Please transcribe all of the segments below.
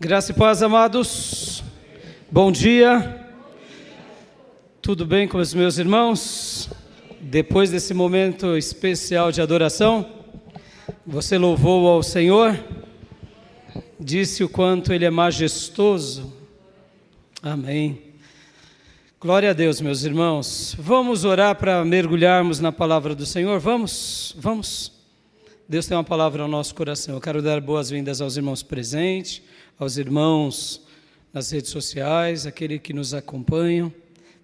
Graça e paz, amados. Bom dia. Tudo bem com os meus irmãos? Depois desse momento especial de adoração, você louvou ao Senhor, disse o quanto Ele é majestoso. Amém. Glória a Deus, meus irmãos. Vamos orar para mergulharmos na palavra do Senhor? Vamos. Deus tem uma palavra ao nosso coração. Eu quero dar boas-vindas aos irmãos presentes, aos irmãos nas redes sociais, aqueles que nos acompanham.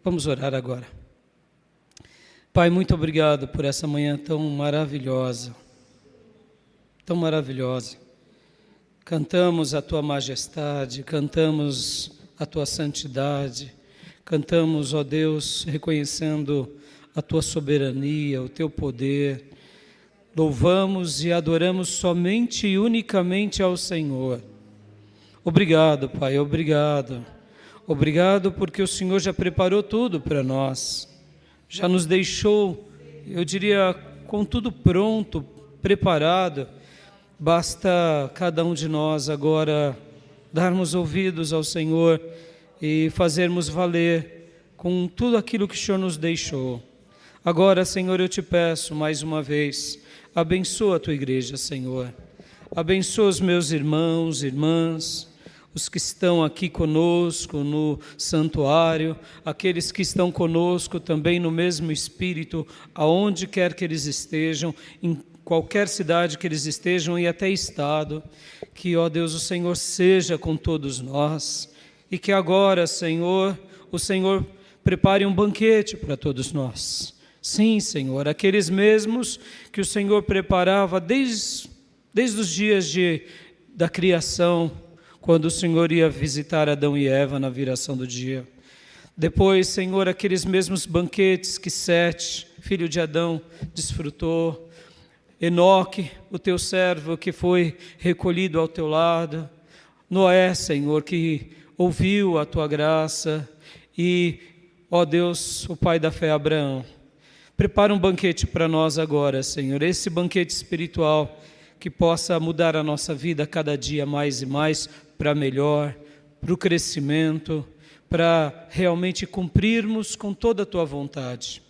Vamos orar agora. Pai, muito obrigado por essa manhã tão maravilhosa. Tão maravilhosa. Cantamos a Tua majestade, cantamos a Tua santidade, cantamos, ó Deus, reconhecendo a Tua soberania, o Teu poder. Louvamos e adoramos somente e unicamente ao Senhor. Obrigado, Pai, obrigado. Obrigado porque o Senhor já preparou tudo para nós. Já nos deixou, eu diria, com tudo pronto, preparado. Basta cada um de nós agora darmos ouvidos ao Senhor e fazermos valer com tudo aquilo que o Senhor nos deixou. Agora, Senhor, eu te peço mais uma vez, abençoa a tua igreja, Senhor. Abençoa os meus irmãos, irmãs, os que estão aqui conosco no santuário, aqueles que estão conosco também no mesmo espírito, aonde quer que eles estejam, em qualquer cidade que eles estejam e até estado. Que, ó Deus, o Senhor seja com todos nós e que agora, Senhor, o Senhor prepare um banquete para todos nós. Sim, Senhor, aqueles mesmos que o Senhor preparava desde os dias da criação, quando o Senhor ia visitar Adão e Eva na viração do dia. Depois, Senhor, aqueles mesmos banquetes que Sete, filho de Adão, desfrutou. Enoque, o teu servo que foi recolhido ao teu lado. Noé, Senhor, que ouviu a tua graça. E, ó Deus, o pai da fé, Abraão. Prepara um banquete para nós agora, Senhor, esse banquete espiritual que possa mudar a nossa vida cada dia mais e mais para melhor, para o crescimento, para realmente cumprirmos com toda a tua vontade.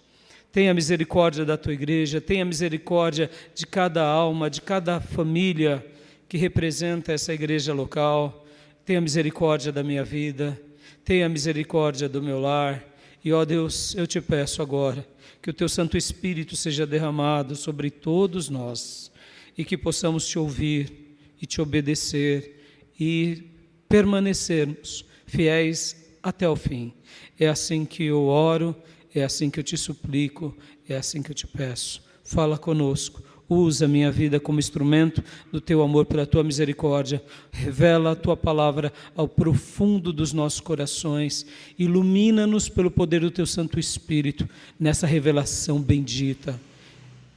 Tenha misericórdia da tua igreja, tenha misericórdia de cada alma, de cada família que representa essa igreja local. Tenha misericórdia da minha vida, tenha misericórdia do meu lar. E, ó Deus, eu te peço agora que o teu Santo Espírito seja derramado sobre todos nós e que possamos te ouvir e te obedecer e permanecermos fiéis até o fim. É assim que eu oro, é assim que eu te suplico, é assim que eu te peço. Fala conosco, usa a minha vida como instrumento do teu amor, pela tua misericórdia. Revela a tua palavra ao profundo dos nossos corações. Ilumina-nos pelo poder do teu Santo Espírito nessa revelação bendita.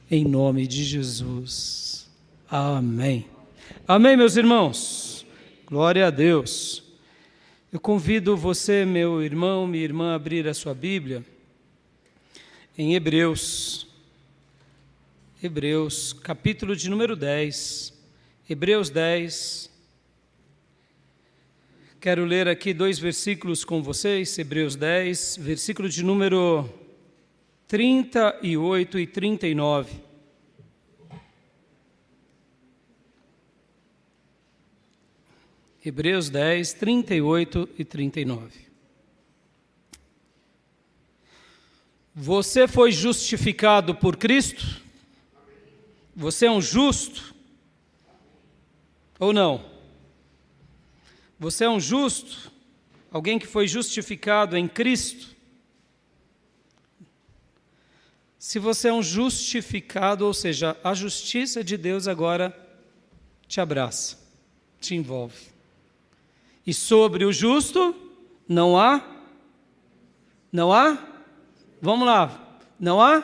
Em nome de Jesus. Amém. Amém, meus irmãos. Glória a Deus. Eu convido você, meu irmão, minha irmã, a abrir a sua Bíblia em Hebreus, capítulo de número 10. Hebreus 10. Quero ler aqui 2 versículos com vocês. Hebreus 10, versículo de número 38 e 39. Hebreus 10, 38 e 39. Você foi justificado por Cristo? Você é um justo? Ou não? Você é um justo? Alguém que foi justificado em Cristo? Se você é um justificado, ou seja, a justiça de Deus agora te abraça, te envolve. E sobre o justo, não há? Vamos lá, não há?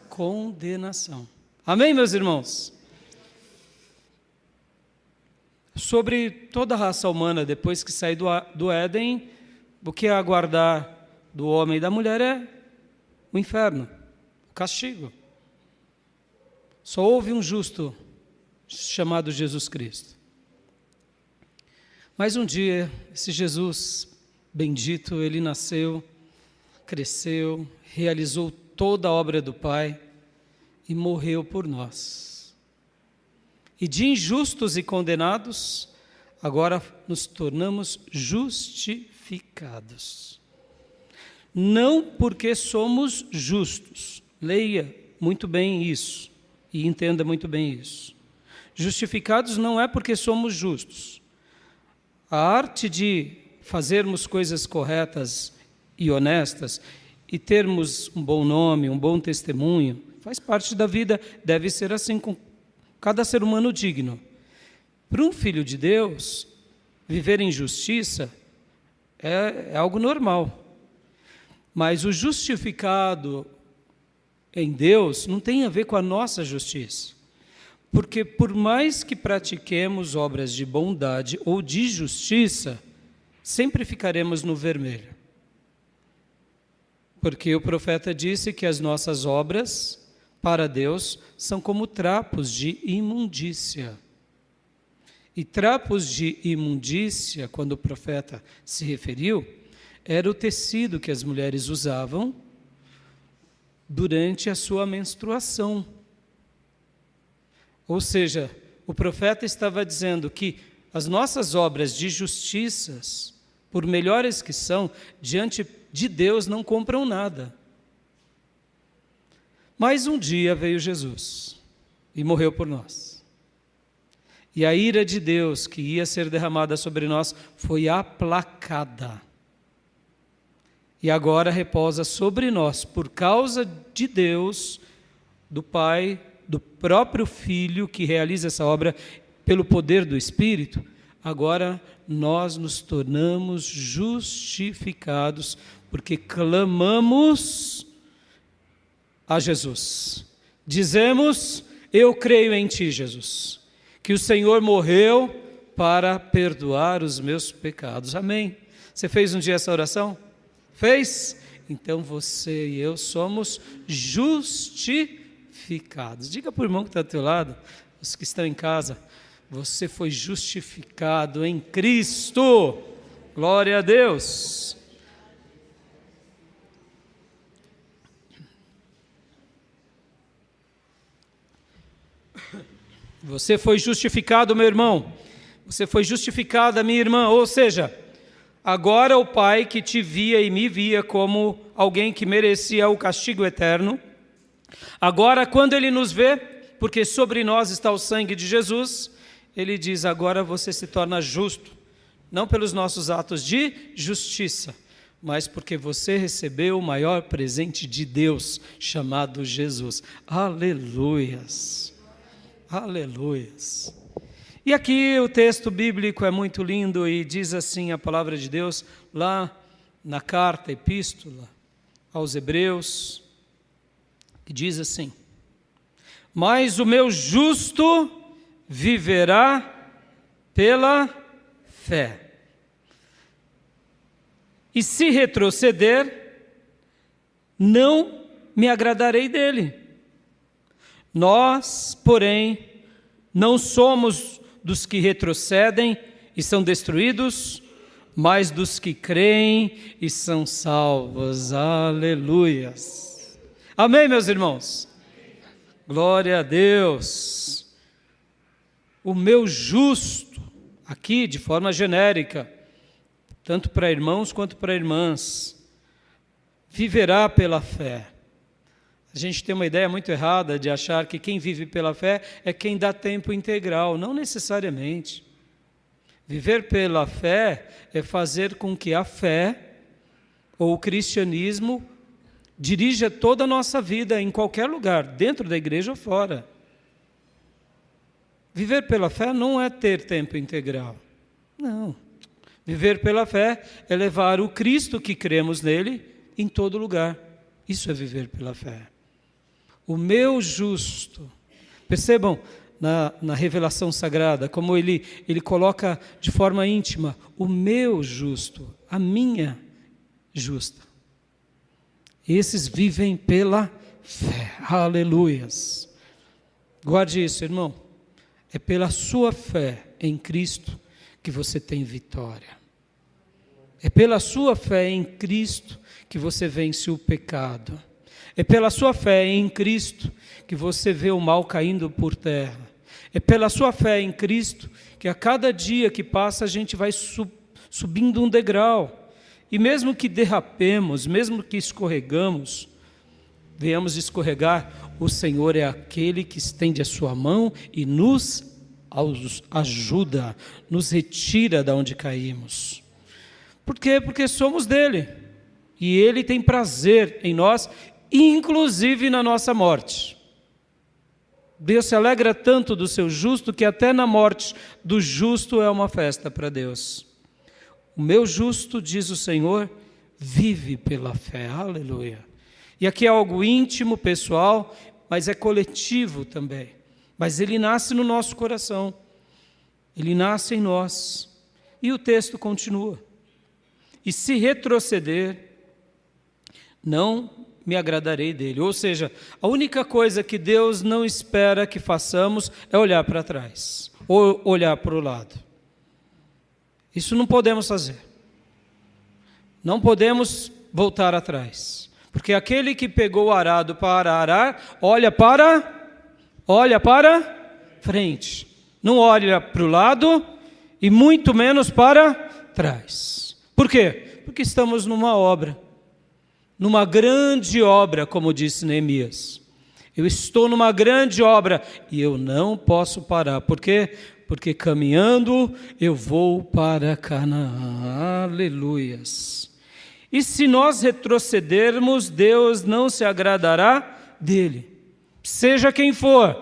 Condenação. Amém, meus irmãos? Sobre toda a raça humana, depois que sai do Éden, o que é aguardar do homem e da mulher é o inferno, o castigo. Só houve um justo chamado Jesus Cristo. Mas um dia, esse Jesus bendito, ele nasceu, cresceu, realizou toda a obra do Pai e morreu por nós. E de injustos e condenados, agora nos tornamos justificados. Não porque somos justos. Leia muito bem isso e entenda muito bem isso. Justificados não é porque somos justos. A arte de fazermos coisas corretas e honestas e termos um bom nome, um bom testemunho, faz parte da vida, deve ser assim com cada ser humano digno. Para um filho de Deus, viver em justiça é algo normal. Mas o justificado em Deus não tem a ver com a nossa justiça. Porque por mais que pratiquemos obras de bondade ou de justiça, sempre ficaremos no vermelho. Porque o profeta disse que as nossas obras para Deus são como trapos de imundícia. E trapos de imundícia, quando o profeta se referiu, era o tecido que as mulheres usavam durante a sua menstruação. Ou seja, o profeta estava dizendo que as nossas obras de justiças, por melhores que são, diante de Deus não compram nada. Mas um dia veio Jesus e morreu por nós. E a ira de Deus que ia ser derramada sobre nós foi aplacada. E agora repousa sobre nós, por causa de Deus, do Pai, do próprio Filho que realiza essa obra pelo poder do Espírito. Agora nós nos tornamos justificados, porque clamamos a Jesus. Dizemos: eu creio em Ti, Jesus, que o Senhor morreu para perdoar os meus pecados. Amém. Você fez um dia essa oração? Fez? Então você e eu somos justificados. Diga para o irmão que está ao teu lado, os que estão em casa, você foi justificado em Cristo. Glória a Deus. Você foi justificado, meu irmão. Você foi justificada, minha irmã. Ou seja, agora o Pai que te via e me via como alguém que merecia o castigo eterno, agora quando Ele nos vê, porque sobre nós está o sangue de Jesus, Ele diz: agora você se torna justo, não pelos nossos atos de justiça, mas porque você recebeu o maior presente de Deus, chamado Jesus. Aleluias, aleluias. E aqui o texto bíblico é muito lindo e diz assim a palavra de Deus, lá na carta, epístola aos Hebreus, que diz assim: mas o meu justo viverá pela fé. E se retroceder, não me agradarei dele. Nós, porém, não somos dos que retrocedem e são destruídos, mas dos que creem e são salvos. Aleluias. Amém, meus irmãos? Glória a Deus. O meu justo, aqui de forma genérica, tanto para irmãos quanto para irmãs, viverá pela fé. A gente tem uma ideia muito errada de achar que quem vive pela fé é quem dá tempo integral. Não necessariamente. Viver pela fé é fazer com que a fé ou o cristianismo dirija toda a nossa vida em qualquer lugar, dentro da igreja ou fora. Viver pela fé não é ter tempo integral. Não. Viver pela fé é levar o Cristo que cremos nele em todo lugar. Isso é viver pela fé. O meu justo. Percebam na revelação sagrada, como ele coloca de forma íntima, o meu justo, a minha justa. Esses vivem pela fé. Aleluias. Guarde isso, irmão. É pela sua fé em Cristo que você tem vitória. É pela sua fé em Cristo que você vence o pecado. É pela sua fé em Cristo que você vê o mal caindo por terra. É pela sua fé em Cristo que a cada dia que passa a gente vai subindo um degrau. E mesmo que derrapemos, mesmo que escorregamos, venhamos escorregar, o Senhor é aquele que estende a sua mão e nos ajuda, nos retira de onde caímos. Por quê? Porque somos dele. E ele tem prazer em nós, inclusive na nossa morte. Deus se alegra tanto do seu justo que até na morte do justo é uma festa para Deus. O meu justo, diz o Senhor, vive pela fé. Aleluia. E aqui é algo íntimo, pessoal, mas é coletivo também. Mas ele nasce no nosso coração. Ele nasce em nós. E o texto continua. E se retroceder, não me agradarei dele. Ou seja, a única coisa que Deus não espera que façamos é olhar para trás, ou olhar para o lado. Isso não podemos fazer. Não podemos voltar atrás. Porque aquele que pegou o arado para arar, olha para frente. Não olha para o lado e muito menos para trás. Por quê? Porque estamos numa obra. Numa grande obra, como disse Neemias. Eu estou numa grande obra e eu não posso parar. Por quê? Porque caminhando eu vou para Canaã. Aleluias. E se nós retrocedermos, Deus não se agradará dele. Seja quem for.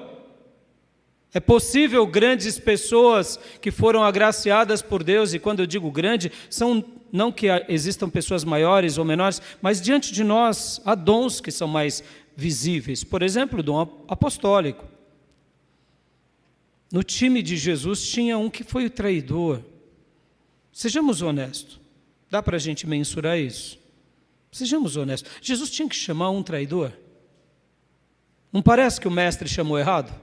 É possível grandes pessoas que foram agraciadas por Deus, e quando eu digo grande, são não que existam pessoas maiores ou menores, mas diante de nós há dons que são mais visíveis. Por exemplo, o dom apostólico. No time de Jesus tinha um que foi o traidor. Sejamos honestos. Dá para a gente mensurar isso? Sejamos honestos. Jesus tinha que chamar um traidor? Não parece que o mestre chamou errado?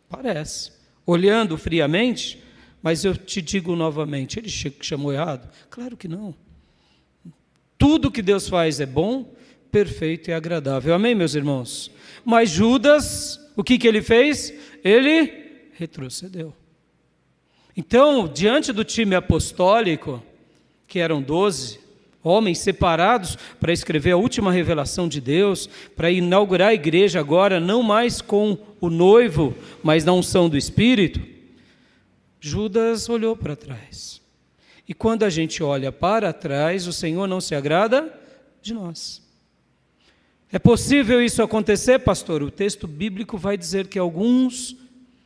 Parece. Olhando friamente, mas eu te digo novamente, ele chamou errado? Claro que não. Tudo que Deus faz é bom, perfeito e agradável. Amém, meus irmãos? Mas Judas, o que ele fez? Ele retrocedeu. Então, diante do time apostólico, que eram 12 homens separados para escrever a última revelação de Deus, para inaugurar a igreja agora, não mais com o noivo, mas na unção do Espírito, Judas olhou para trás. E quando a gente olha para trás, o Senhor não se agrada de nós. É possível isso acontecer, pastor? O texto bíblico vai dizer que alguns,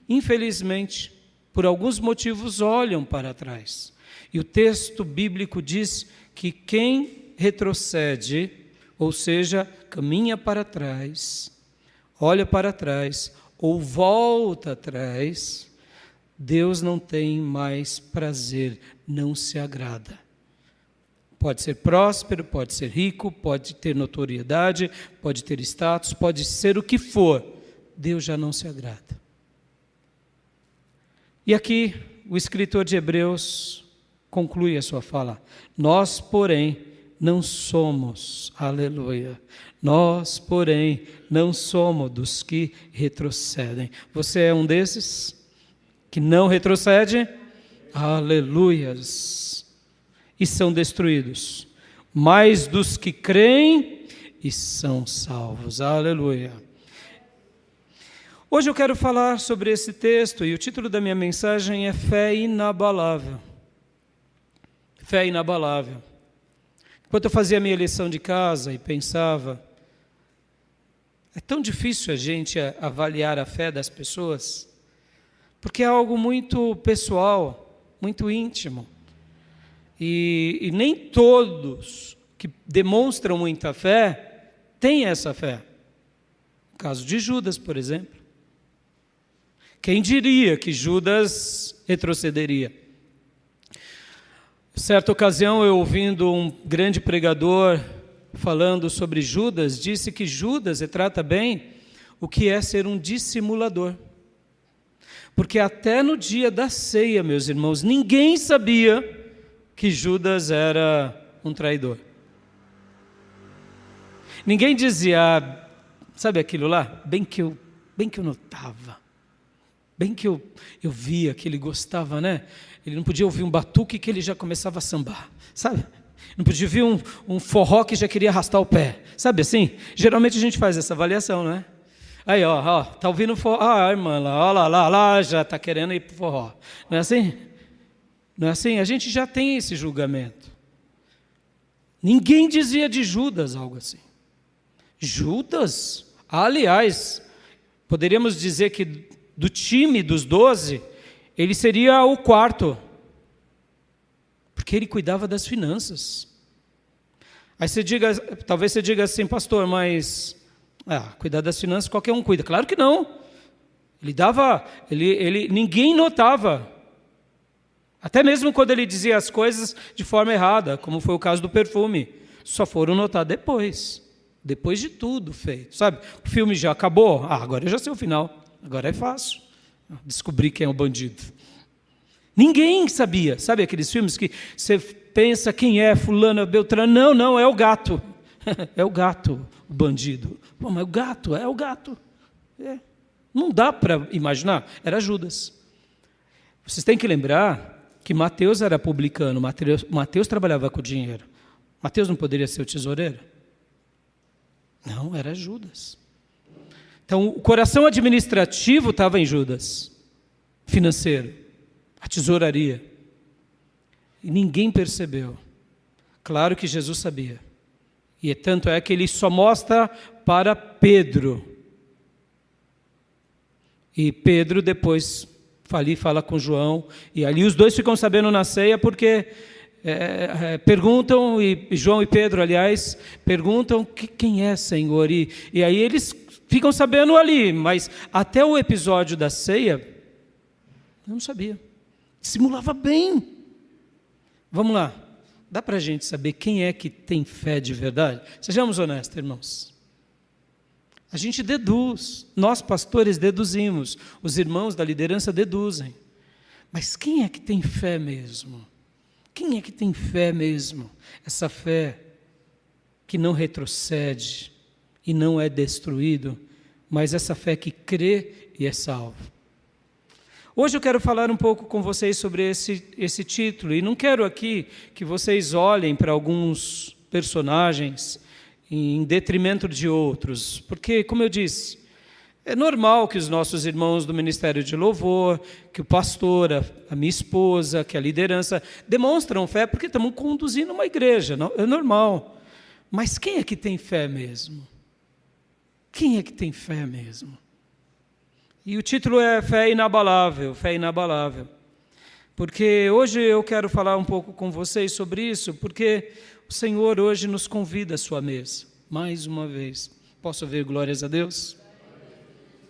infelizmente, por alguns motivos, olham para trás. E o texto bíblico diz que quem retrocede, ou seja, caminha para trás, olha para trás, ou volta atrás, Deus não tem mais prazer, não se agrada. Pode ser próspero, pode ser rico, pode ter notoriedade, pode ter status, pode ser o que for, Deus já não se agrada. E aqui o escritor de Hebreus conclui a sua fala. Nós, porém, não somos, aleluia, nós, porém, não somos dos que retrocedem. Você é um desses que não retrocede? Aleluias. E são destruídos. Mas dos que creem e são salvos. Aleluia. Hoje eu quero falar sobre esse texto e o título da minha mensagem é Fé Inabalável. Fé inabalável. Enquanto eu fazia a minha lição de casa e pensava, é tão difícil a gente avaliar a fé das pessoas, porque é algo muito pessoal, muito íntimo. E nem todos que demonstram muita fé têm essa fé. No caso de Judas, por exemplo. Quem diria que Judas retrocederia? Certa ocasião, eu ouvindo um grande pregador falando sobre Judas, disse que Judas retrata bem o que é ser um dissimulador. Porque até no dia da ceia, meus irmãos, ninguém sabia que Judas era um traidor. Ninguém dizia, sabe aquilo lá? Bem que eu notava, bem que eu via que ele gostava, né? Ele não podia ouvir um batuque que ele já começava a sambar, sabe? Não podia ouvir um forró que já queria arrastar o pé, sabe assim? Geralmente a gente faz essa avaliação, não é? Aí, ó, tá ouvindo forró, a irmã lá, já tá querendo ir pro forró. Não é assim? Não é assim? A gente já tem esse julgamento. Ninguém dizia de Judas algo assim. Judas, aliás, poderíamos dizer que do time dos 12, ele seria o quarto, porque ele cuidava das finanças. Aí talvez você diga assim, pastor, mas cuidar das finanças qualquer um cuida. Claro que não. Ninguém notava. Até mesmo quando ele dizia as coisas de forma errada, como foi o caso do perfume, só foram notar depois de tudo feito, sabe? O filme já acabou, agora eu já sei o final, agora é fácil descobrir quem é o bandido. Ninguém sabia, sabe aqueles filmes que você pensa quem é fulano, Beltrano, não, é o gato, é o gato, o bandido. Pô, mas é o gato. Não dá para imaginar, era Judas. Vocês têm que lembrar que Mateus era publicano, Mateus trabalhava com dinheiro. Mateus não poderia ser o tesoureiro? Não, era Judas. Então, o coração administrativo estava em Judas, financeiro, a tesouraria. E ninguém percebeu. Claro que Jesus sabia. E tanto é que ele só mostra para Pedro. E Pedro depois fala com João, e ali os dois ficam sabendo na ceia, porque perguntam, e João e Pedro, aliás, perguntam quem é, Senhor, e aí eles ficam sabendo ali, mas até o episódio da ceia, eu não sabia, simulava bem. Vamos lá, dá para a gente saber quem é que tem fé de verdade? Sejamos honestos, irmãos. A gente deduz, nós pastores deduzimos, os irmãos da liderança deduzem. Mas quem é que tem fé mesmo? Quem é que tem fé mesmo? Essa fé que não retrocede e não é destruído, mas essa fé que crê e é salvo. Hoje eu quero falar um pouco com vocês sobre esse título, e não quero aqui que vocês olhem para alguns personagens em detrimento de outros, porque, como eu disse, é normal que os nossos irmãos do Ministério de Louvor, que o pastor, a minha esposa, que a liderança, demonstram fé, porque estamos conduzindo uma igreja, é normal. Mas quem é que tem fé mesmo? Quem é que tem fé mesmo? E o título é Fé Inabalável, Fé Inabalável. Porque hoje eu quero falar um pouco com vocês sobre isso, porque o Senhor hoje nos convida à sua mesa, mais uma vez. Posso ouvir glórias a Deus?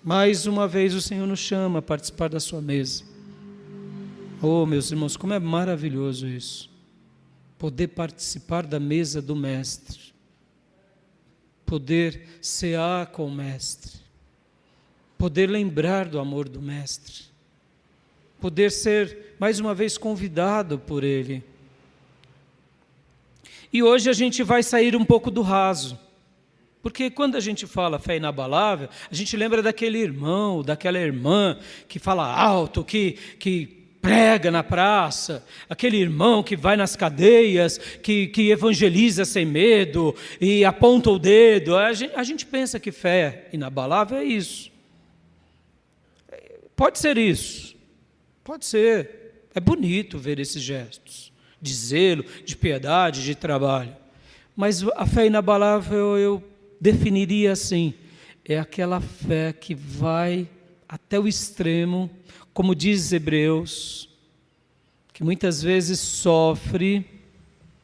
Mais uma vez o Senhor nos chama a participar da sua mesa. Oh, meus irmãos, como é maravilhoso isso. Poder participar da mesa do Mestre. Poder cear com o Mestre. Poder lembrar do amor do Mestre. Poder ser, mais uma vez, convidado por Ele. E hoje a gente vai sair um pouco do raso, porque quando a gente fala fé inabalável, a gente lembra daquele irmão, daquela irmã que fala alto, que prega na praça, aquele irmão que vai nas cadeias, que evangeliza sem medo e aponta o dedo. A gente pensa que fé inabalável é isso. Pode ser isso, pode ser, é bonito ver esses gestos de zelo, de piedade, de trabalho. Mas a fé inabalável eu definiria assim, é aquela fé que vai até o extremo, como diz Hebreus, que muitas vezes sofre,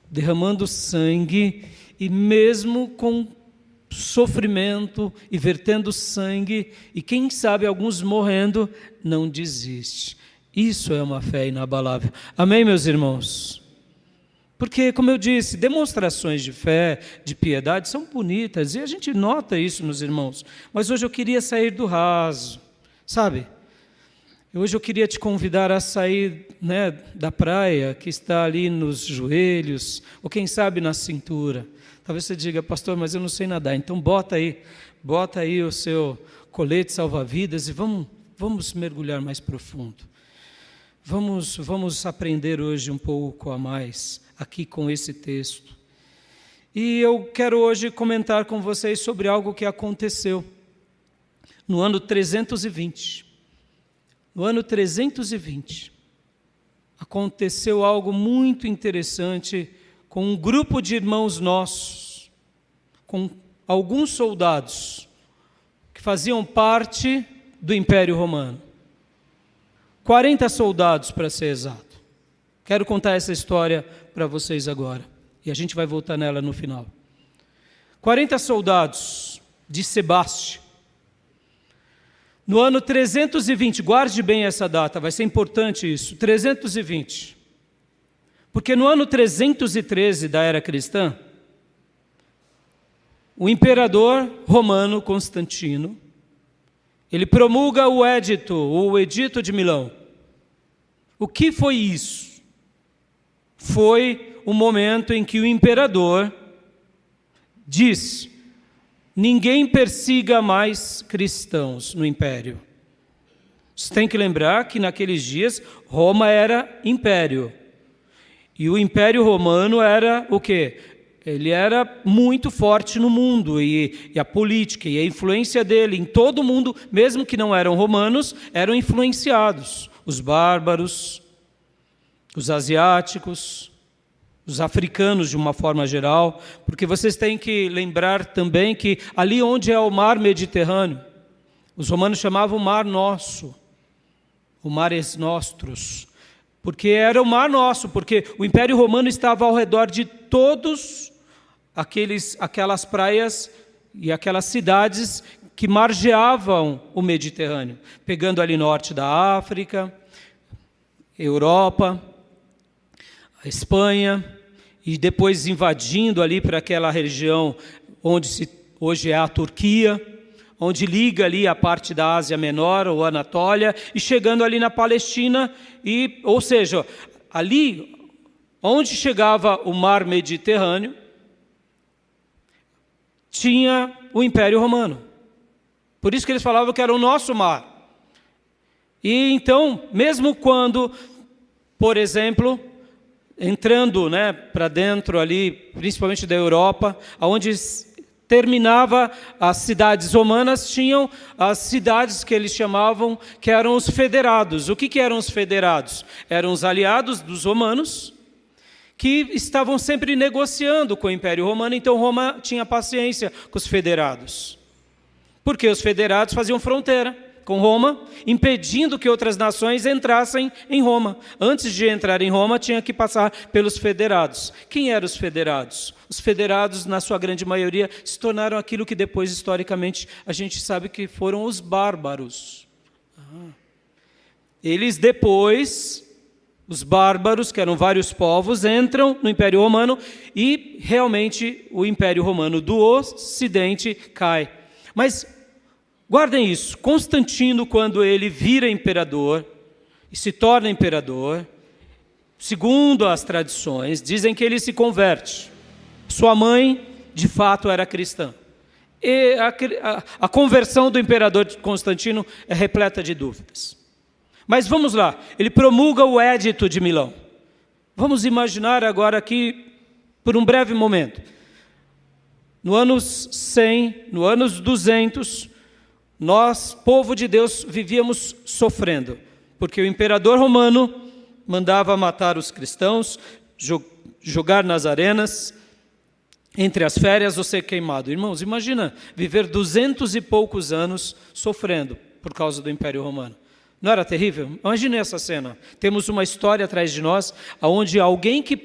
derramando sangue, e mesmo com sofrimento e vertendo sangue, e quem sabe alguns morrendo, não desiste. Isso é uma fé inabalável. Amém, meus irmãos? Porque, como eu disse, demonstrações de fé, de piedade, são bonitas, e a gente nota isso nos irmãos. Mas hoje eu queria sair do raso, sabe? Hoje eu queria te convidar a sair, da praia, que está ali nos joelhos, ou quem sabe na cintura. Talvez você diga, pastor, mas eu não sei nadar. Então bota aí o seu colete salva-vidas e vamos mergulhar mais profundo. Vamos aprender hoje um pouco a mais aqui com esse texto. E eu quero hoje comentar com vocês sobre algo que aconteceu no ano 320. No ano 320, aconteceu algo muito interessante com um grupo de irmãos nossos, com alguns soldados que faziam parte do Império Romano. 40 soldados, para ser exato. Quero contar essa história para vocês agora, e a gente vai voltar nela no final. 40 soldados de Sebaste. No ano 320, guarde bem essa data, vai ser importante isso, 320. Porque no ano 313 da era cristã, o imperador romano Constantino, ele promulga o Edito de Milão. O que foi isso? Foi o momento em que o imperador diz: ninguém persiga mais cristãos no império. Você tem que lembrar que naqueles dias Roma era império. E o Império Romano era o quê? Ele era muito forte no mundo, e a política e a influência dele em todo o mundo, mesmo que não eram romanos, eram influenciados. Os bárbaros, os asiáticos, os africanos de uma forma geral, porque vocês têm que lembrar também que ali onde é o mar Mediterrâneo, os romanos chamavam o mar nosso, o mares nostros, porque era o mar nosso, porque o Império Romano estava ao redor de todos aquelas praias e aquelas cidades que margeavam o Mediterrâneo, pegando ali norte da África, Europa, a Espanha, e depois invadindo ali para aquela região onde hoje é a Turquia, onde liga ali a parte da Ásia Menor, ou Anatólia, e chegando ali na Palestina, ou seja, ali onde chegava o mar Mediterrâneo, tinha o Império Romano. Por isso que eles falavam que era o nosso mar. E então, mesmo quando, por exemplo, entrando para dentro ali, principalmente da Europa, onde terminava as cidades romanas, tinham as cidades que eles chamavam, que eram os federados. O que eram os federados? Eram os aliados dos romanos, que estavam sempre negociando com o Império Romano, então Roma tinha paciência com os federados. Porque os federados faziam fronteira com Roma, impedindo que outras nações entrassem em Roma. Antes de entrar em Roma, tinha que passar pelos federados. Quem eram os federados? Os federados, na sua grande maioria, se tornaram aquilo que depois, historicamente, a gente sabe que foram os bárbaros. Eles depois, os bárbaros, que eram vários povos, entram no Império Romano e, realmente, o Império Romano do Ocidente cai. Mas guardem isso, Constantino, quando ele vira imperador e se torna imperador, segundo as tradições, dizem que ele se converte. Sua mãe, de fato, era cristã. E a conversão do imperador Constantino é repleta de dúvidas. Mas vamos lá, ele promulga o Edito de Milão. Vamos imaginar agora aqui, por um breve momento, no anos 100, no anos 200, nós, povo de Deus, vivíamos sofrendo, porque o imperador romano mandava matar os cristãos, jogar nas arenas, entre as férias ou ser queimado. Irmãos, imagina viver 200 e poucos anos sofrendo por causa do Império Romano. Não era terrível? Imagine essa cena. Temos uma história atrás de nós, onde alguém que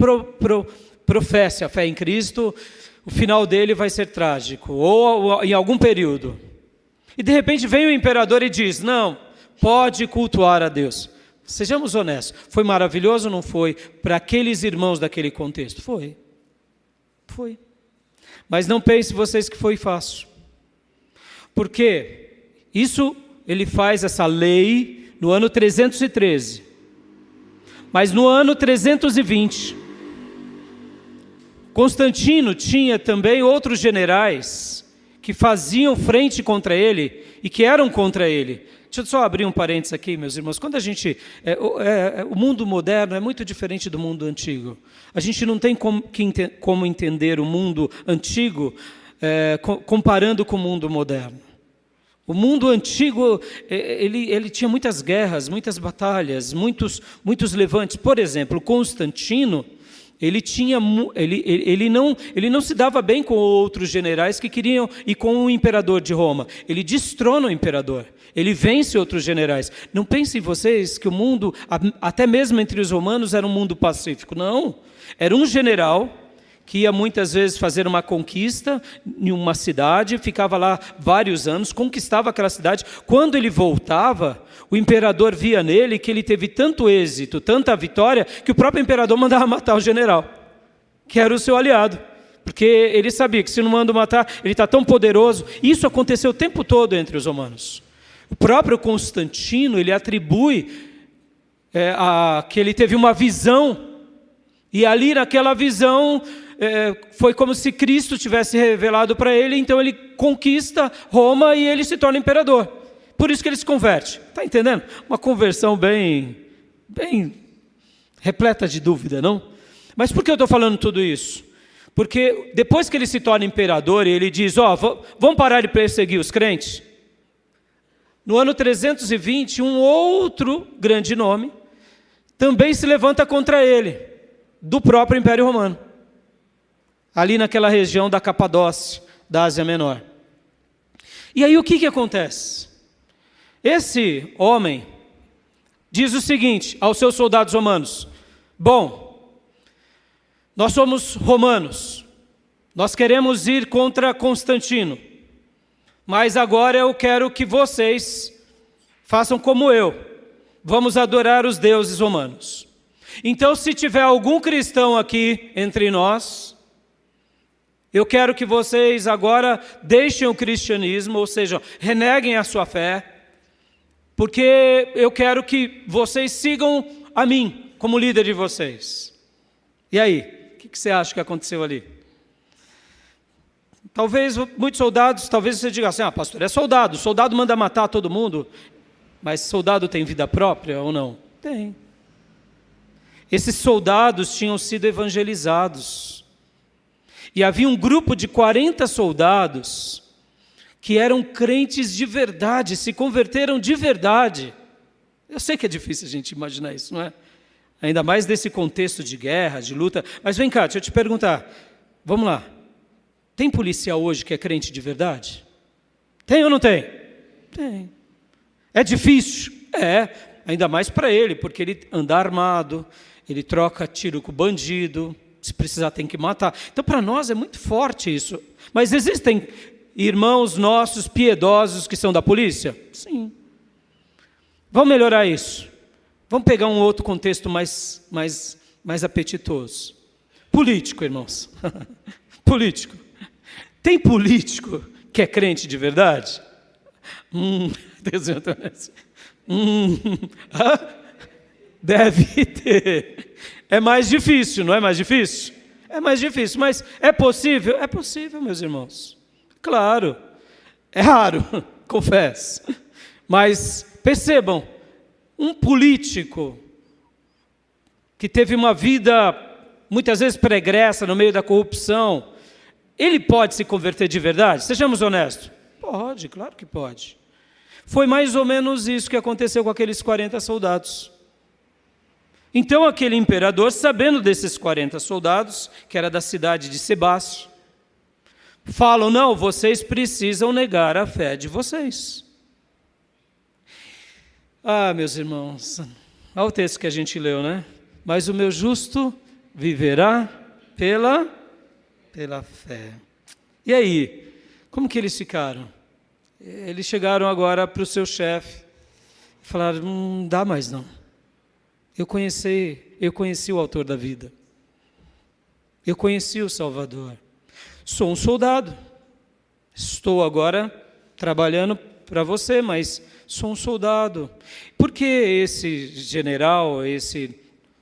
professa a fé em Cristo, o final dele vai ser trágico, ou em algum período. E de repente vem o imperador e diz: não, pode cultuar a Deus. Sejamos honestos, foi maravilhoso ou não foi para aqueles irmãos daquele contexto? Foi. Foi. Mas não pense vocês que foi fácil. Porque isso, ele faz essa lei no ano 313. Mas no ano 320, Constantino tinha também outros generais que faziam frente contra ele e que eram contra ele. Deixa eu só abrir um parênteses aqui, meus irmãos. Quando a gente... o mundo moderno é muito diferente do mundo antigo. A gente não tem como entender o mundo antigo comparando com o mundo moderno. O mundo antigo, ele tinha muitas guerras, muitas batalhas, muitos levantes. Por exemplo, Constantino, ele não se dava bem com outros generais que queriam ir com o imperador de Roma. Ele destrona o imperador. Ele vence outros generais. Não pensem vocês que o mundo, até mesmo entre os romanos, era um mundo pacífico. Não. Era um general que ia muitas vezes fazer uma conquista em uma cidade, ficava lá vários anos, conquistava aquela cidade. Quando ele voltava, o imperador via nele que ele teve tanto êxito, tanta vitória, que o próprio imperador mandava matar o general, que era o seu aliado. Porque ele sabia que se não manda matar, ele está tão poderoso. Isso aconteceu o tempo todo entre os romanos. O próprio Constantino, ele atribui que ele teve uma visão, e ali naquela visão foi como se Cristo tivesse revelado para ele, então ele conquista Roma e ele se torna imperador. Por isso que ele se converte. Está entendendo? Uma conversão bem repleta de dúvida, não? Mas por que eu estou falando tudo isso? Porque depois que ele se torna imperador, ele diz, vamos parar de perseguir os crentes? No ano 320, um outro grande nome também se levanta contra ele, do próprio Império Romano, ali naquela região da Capadócia, da Ásia Menor. E aí o que acontece? Esse homem diz o seguinte aos seus soldados romanos: bom, nós somos romanos, nós queremos ir contra Constantino, mas agora eu quero que vocês façam como eu, vamos adorar os deuses romanos. Então, se tiver algum cristão aqui entre nós, eu quero que vocês agora deixem o cristianismo, ou seja, reneguem a sua fé, porque eu quero que vocês sigam a mim como líder de vocês. E aí, o que você acha que aconteceu ali? Talvez muitos soldados, talvez você diga assim, pastor, é soldado, soldado manda matar todo mundo, mas soldado tem vida própria ou não? Tem. Esses soldados tinham sido evangelizados. E havia um grupo de 40 soldados que eram crentes de verdade, se converteram de verdade. Eu sei que é difícil a gente imaginar isso, não é? Ainda mais nesse contexto de guerra, de luta. Mas vem cá, deixa eu te perguntar. Vamos lá. Tem policial hoje que é crente de verdade? Tem ou não tem? Tem. É difícil? É. Ainda mais para ele, porque ele anda armado, ele troca tiro com o bandido, se precisar tem que matar. Então para nós é muito forte isso. Mas existem irmãos nossos piedosos que são da polícia? Sim. Vamos melhorar isso. Vamos pegar um outro contexto mais apetitoso. Político, irmãos. Político. Tem político que é crente de verdade? Deve ter. É mais difícil, não é mais difícil? É mais difícil, mas é possível? É possível, meus irmãos. Claro. É raro, confesso. Mas percebam, um político que teve uma vida muitas vezes pregressa no meio da corrupção, ele pode se converter de verdade? Sejamos honestos. Pode, claro que pode. Foi mais ou menos isso que aconteceu com aqueles 40 soldados. Então aquele imperador, sabendo desses 40 soldados, que era da cidade de Sebaste, falam, não, vocês precisam negar a fé de vocês. Meus irmãos, olha o texto que a gente leu, né? Mas o meu justo viverá pela fé. E aí, como que eles ficaram? Eles chegaram agora para o seu chefe e falaram, não dá mais não. Eu conheci o autor da vida. Eu conheci o Salvador. Sou um soldado. Estou agora trabalhando para você, mas sou um soldado. Porque esse general, esse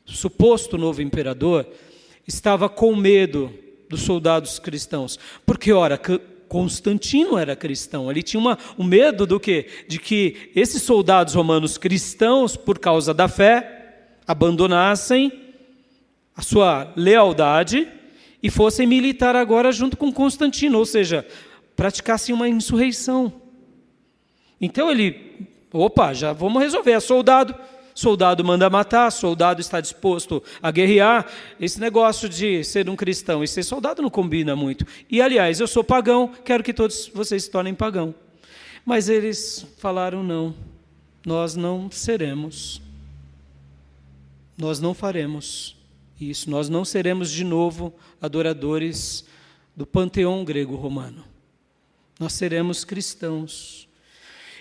suposto novo imperador, estava com medo dos soldados cristãos? Porque, ora, Constantino era cristão, ele tinha um medo do quê? De que esses soldados romanos cristãos, por causa da fé, abandonassem a sua lealdade e fossem militar agora junto com Constantino, ou seja, praticassem uma insurreição. Então ele, já vamos resolver, é soldado manda matar, soldado está disposto a guerrear. Esse negócio de ser um cristão e ser soldado não combina muito. E aliás, eu sou pagão, quero que todos vocês se tornem pagão. Mas eles falaram não, nós não seremos, nós não faremos isso, nós não seremos de novo adoradores do panteão grego-romano. Nós seremos cristãos.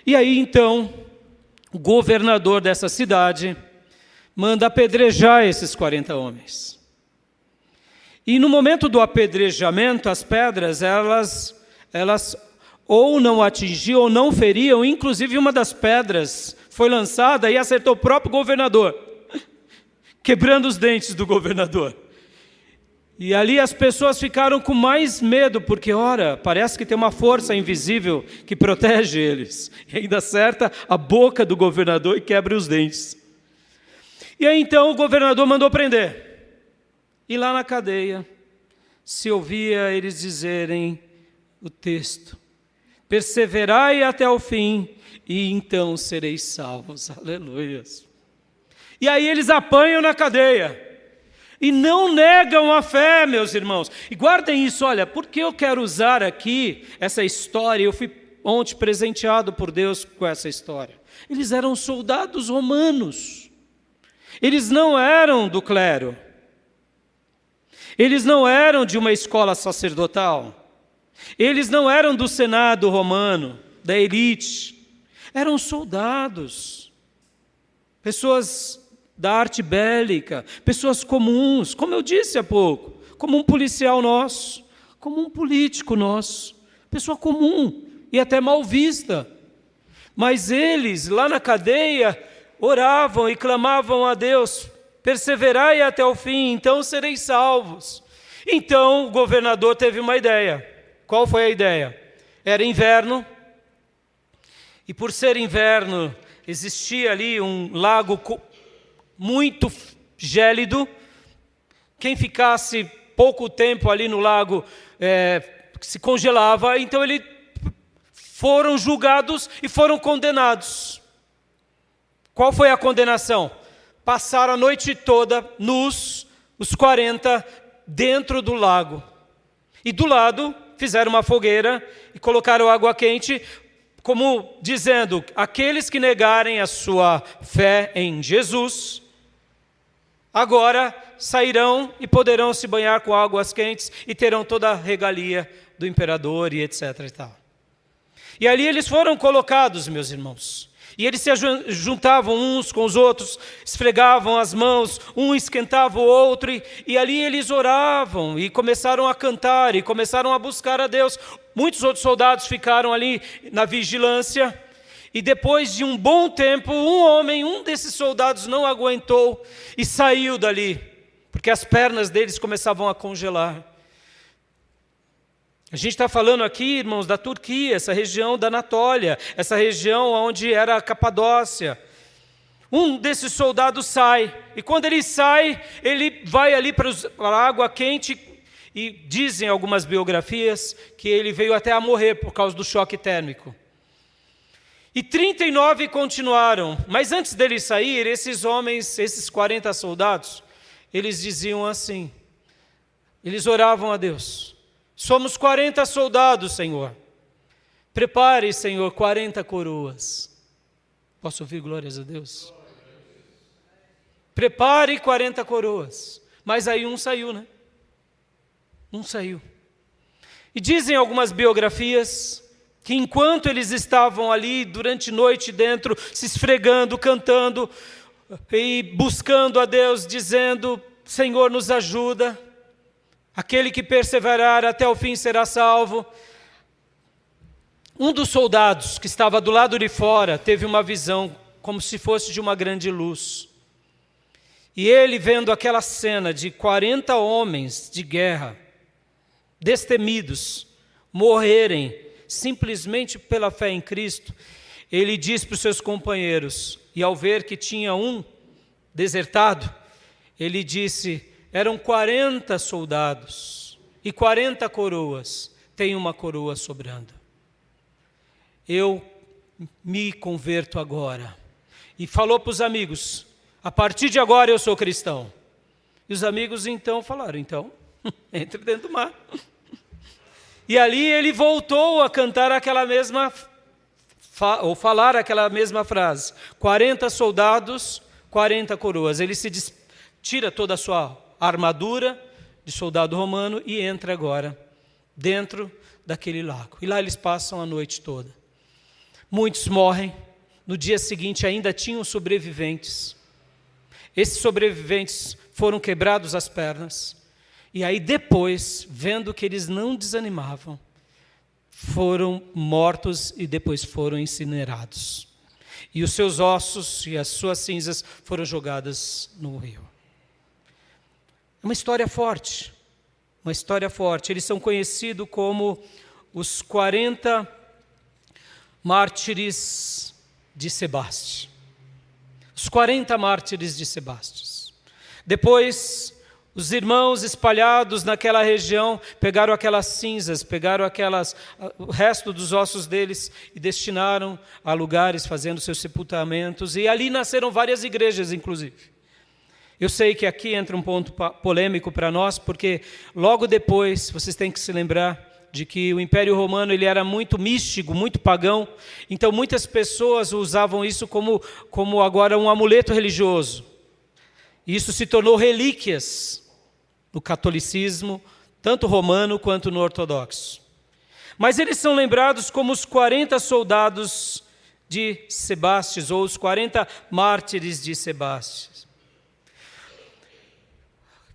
E aí então, o governador dessa cidade manda apedrejar esses 40 homens. E no momento do apedrejamento, as pedras, elas ou não atingiam ou não feriam, inclusive uma das pedras foi lançada e acertou o próprio governador, quebrando os dentes do governador. E ali as pessoas ficaram com mais medo, porque, parece que tem uma força invisível que protege eles. E ainda acerta a boca do governador e quebra os dentes. E aí então o governador mandou prender. E lá na cadeia se ouvia eles dizerem o texto: perseverai até o fim, e então sereis salvos. Aleluias. E aí eles apanham na cadeia. E não negam a fé, meus irmãos. E guardem isso, porque eu quero usar aqui essa história. Eu fui ontem presenteado por Deus com essa história. Eles eram soldados romanos. Eles não eram do clero. Eles não eram de uma escola sacerdotal. Eles não eram do Senado romano, da elite. Eram soldados. Pessoas da arte bélica, pessoas comuns, como eu disse há pouco, como um policial nosso, como um político nosso, pessoa comum e até mal vista. Mas eles, lá na cadeia, oravam e clamavam a Deus: perseverai até o fim, então sereis salvos. Então o governador teve uma ideia. Qual foi a ideia? Era inverno, e por ser inverno, existia ali um lago muito gélido. Quem ficasse pouco tempo ali no lago se congelava. Então eles foram julgados e foram condenados. Qual foi a condenação? Passaram a noite toda nus, os 40, dentro do lago. E do lado fizeram uma fogueira e colocaram água quente, como dizendo: aqueles que negarem a sua fé em Jesus, agora sairão e poderão se banhar com águas quentes e terão toda a regalia do imperador e etc. e tal. E ali eles foram colocados, meus irmãos. E eles se juntavam uns com os outros, esfregavam as mãos, um esquentava o outro, e ali eles oravam e começaram a cantar e começaram a buscar a Deus. Muitos outros soldados ficaram ali na vigilância. E depois de um bom tempo, um desses soldados não aguentou e saiu dali, porque as pernas deles começavam a congelar. A gente está falando aqui, irmãos, da Turquia, essa região da Anatólia, essa região onde era a Capadócia. Um desses soldados sai, e quando ele sai, ele vai ali para a água quente, e dizem algumas biografias que ele veio até a morrer por causa do choque térmico. E 39 continuaram, mas antes deles sair, esses homens, esses 40 soldados, eles diziam assim, eles oravam a Deus: somos 40 soldados, Senhor, prepare, Senhor, 40 coroas. Posso ouvir glórias a Deus? Prepare 40 coroas. Mas aí um saiu, né? Um saiu. E dizem algumas biografias que enquanto eles estavam ali durante a noite dentro, se esfregando, cantando e buscando a Deus, dizendo: Senhor, nos ajuda, aquele que perseverar até o fim será salvo. Um dos soldados que estava do lado de fora teve uma visão como se fosse de uma grande luz. E ele, vendo aquela cena de 40 homens de guerra, destemidos, morrerem simplesmente pela fé em Cristo, ele disse para os seus companheiros, e ao ver que tinha um desertado, ele disse: eram 40 soldados e 40 coroas, tem uma coroa sobrando. Eu me converto agora. E falou para os amigos: a partir de agora eu sou cristão. E os amigos então falaram: então, entre dentro do mar. E ali ele voltou a cantar aquela mesma, ou falar aquela mesma frase: 40 soldados, 40 coroas. Ele tira toda a sua armadura de soldado romano e entra agora dentro daquele lago. E lá eles passam a noite toda. Muitos morrem. No dia seguinte ainda tinham sobreviventes. Esses sobreviventes foram quebrados as pernas. E aí depois, vendo que eles não desanimavam, foram mortos e depois foram incinerados. E os seus ossos e as suas cinzas foram jogadas no rio. É uma história forte. Uma história forte. Eles são conhecidos como os 40 mártires de Sebaste. Os 40 mártires de Sebaste. Depois, os irmãos espalhados naquela região pegaram aquelas cinzas, pegaram o resto dos ossos deles e destinaram a lugares fazendo seus sepultamentos. E ali nasceram várias igrejas, inclusive. Eu sei que aqui entra um ponto polêmico para nós, porque logo depois, vocês têm que se lembrar de que o Império Romano ele era muito místico, muito pagão, então muitas pessoas usavam isso como agora um amuleto religioso. E isso se tornou relíquias no catolicismo, tanto romano quanto no ortodoxo. Mas eles são lembrados como os 40 soldados de Sebastes, ou os 40 mártires de Sebastes.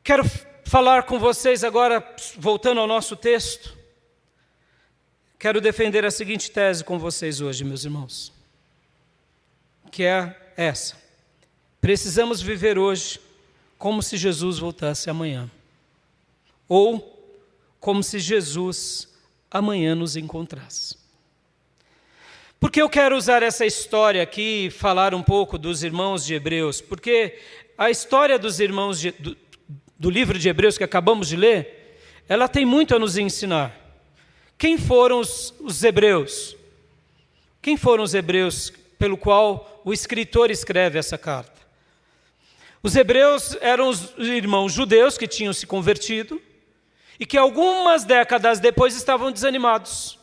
Quero falar com vocês agora, voltando ao nosso texto. Quero defender a seguinte tese com vocês hoje, meus irmãos, que é essa: precisamos viver hoje como se Jesus voltasse amanhã, ou como se Jesus amanhã nos encontrasse. Por que eu quero usar essa história aqui e falar um pouco dos irmãos de Hebreus? Porque a história dos irmãos do livro de Hebreus que acabamos de ler, ela tem muito a nos ensinar. Quem foram os hebreus? Quem foram os hebreus pelo qual o escritor escreve essa carta? Os hebreus eram os irmãos judeus que tinham se convertido e que algumas décadas depois estavam desanimados.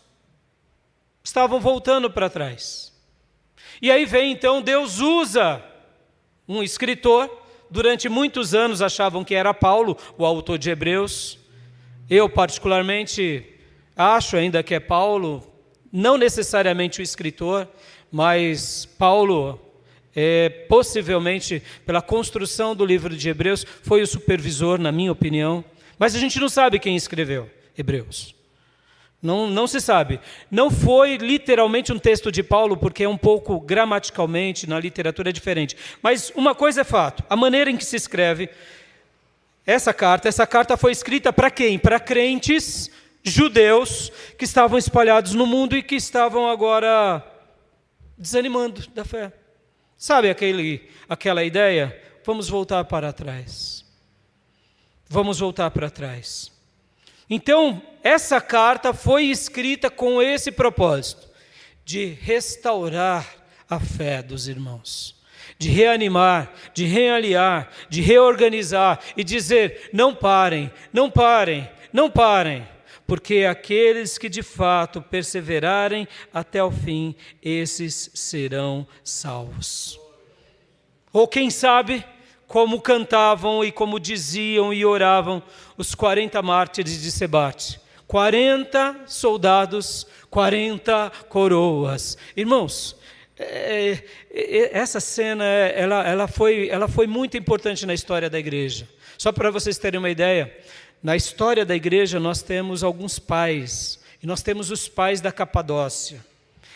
Estavam voltando para trás. E aí vem então, Deus usa um escritor. Durante muitos anos achavam que era Paulo, o autor de Hebreus. Eu particularmente acho ainda que é Paulo, não necessariamente o escritor, mas Paulo, possivelmente, pela construção do livro de Hebreus, foi o supervisor, na minha opinião. Mas a gente não sabe quem escreveu Hebreus. Não se sabe. Não foi literalmente um texto de Paulo, porque é um pouco gramaticalmente, na literatura é diferente. Mas uma coisa é fato, a maneira em que se escreve essa carta foi escrita para quem? Para crentes judeus que estavam espalhados no mundo e que estavam agora desanimando da fé. Sabe aquela ideia? Vamos voltar para trás. Vamos voltar para trás. Então, essa carta foi escrita com esse propósito, de restaurar a fé dos irmãos, de reanimar, de realinhar, de reorganizar e dizer: não parem, não parem, não parem, porque aqueles que de fato perseverarem até o fim, esses serão salvos. Ou quem sabe, como cantavam e como diziam e oravam os 40 mártires de Sebaste: 40 soldados, 40 coroas. Irmãos, essa cena ela foi muito importante na história da igreja. Só para vocês terem uma ideia, na história da igreja nós temos alguns pais, e nós temos os pais da Capadócia.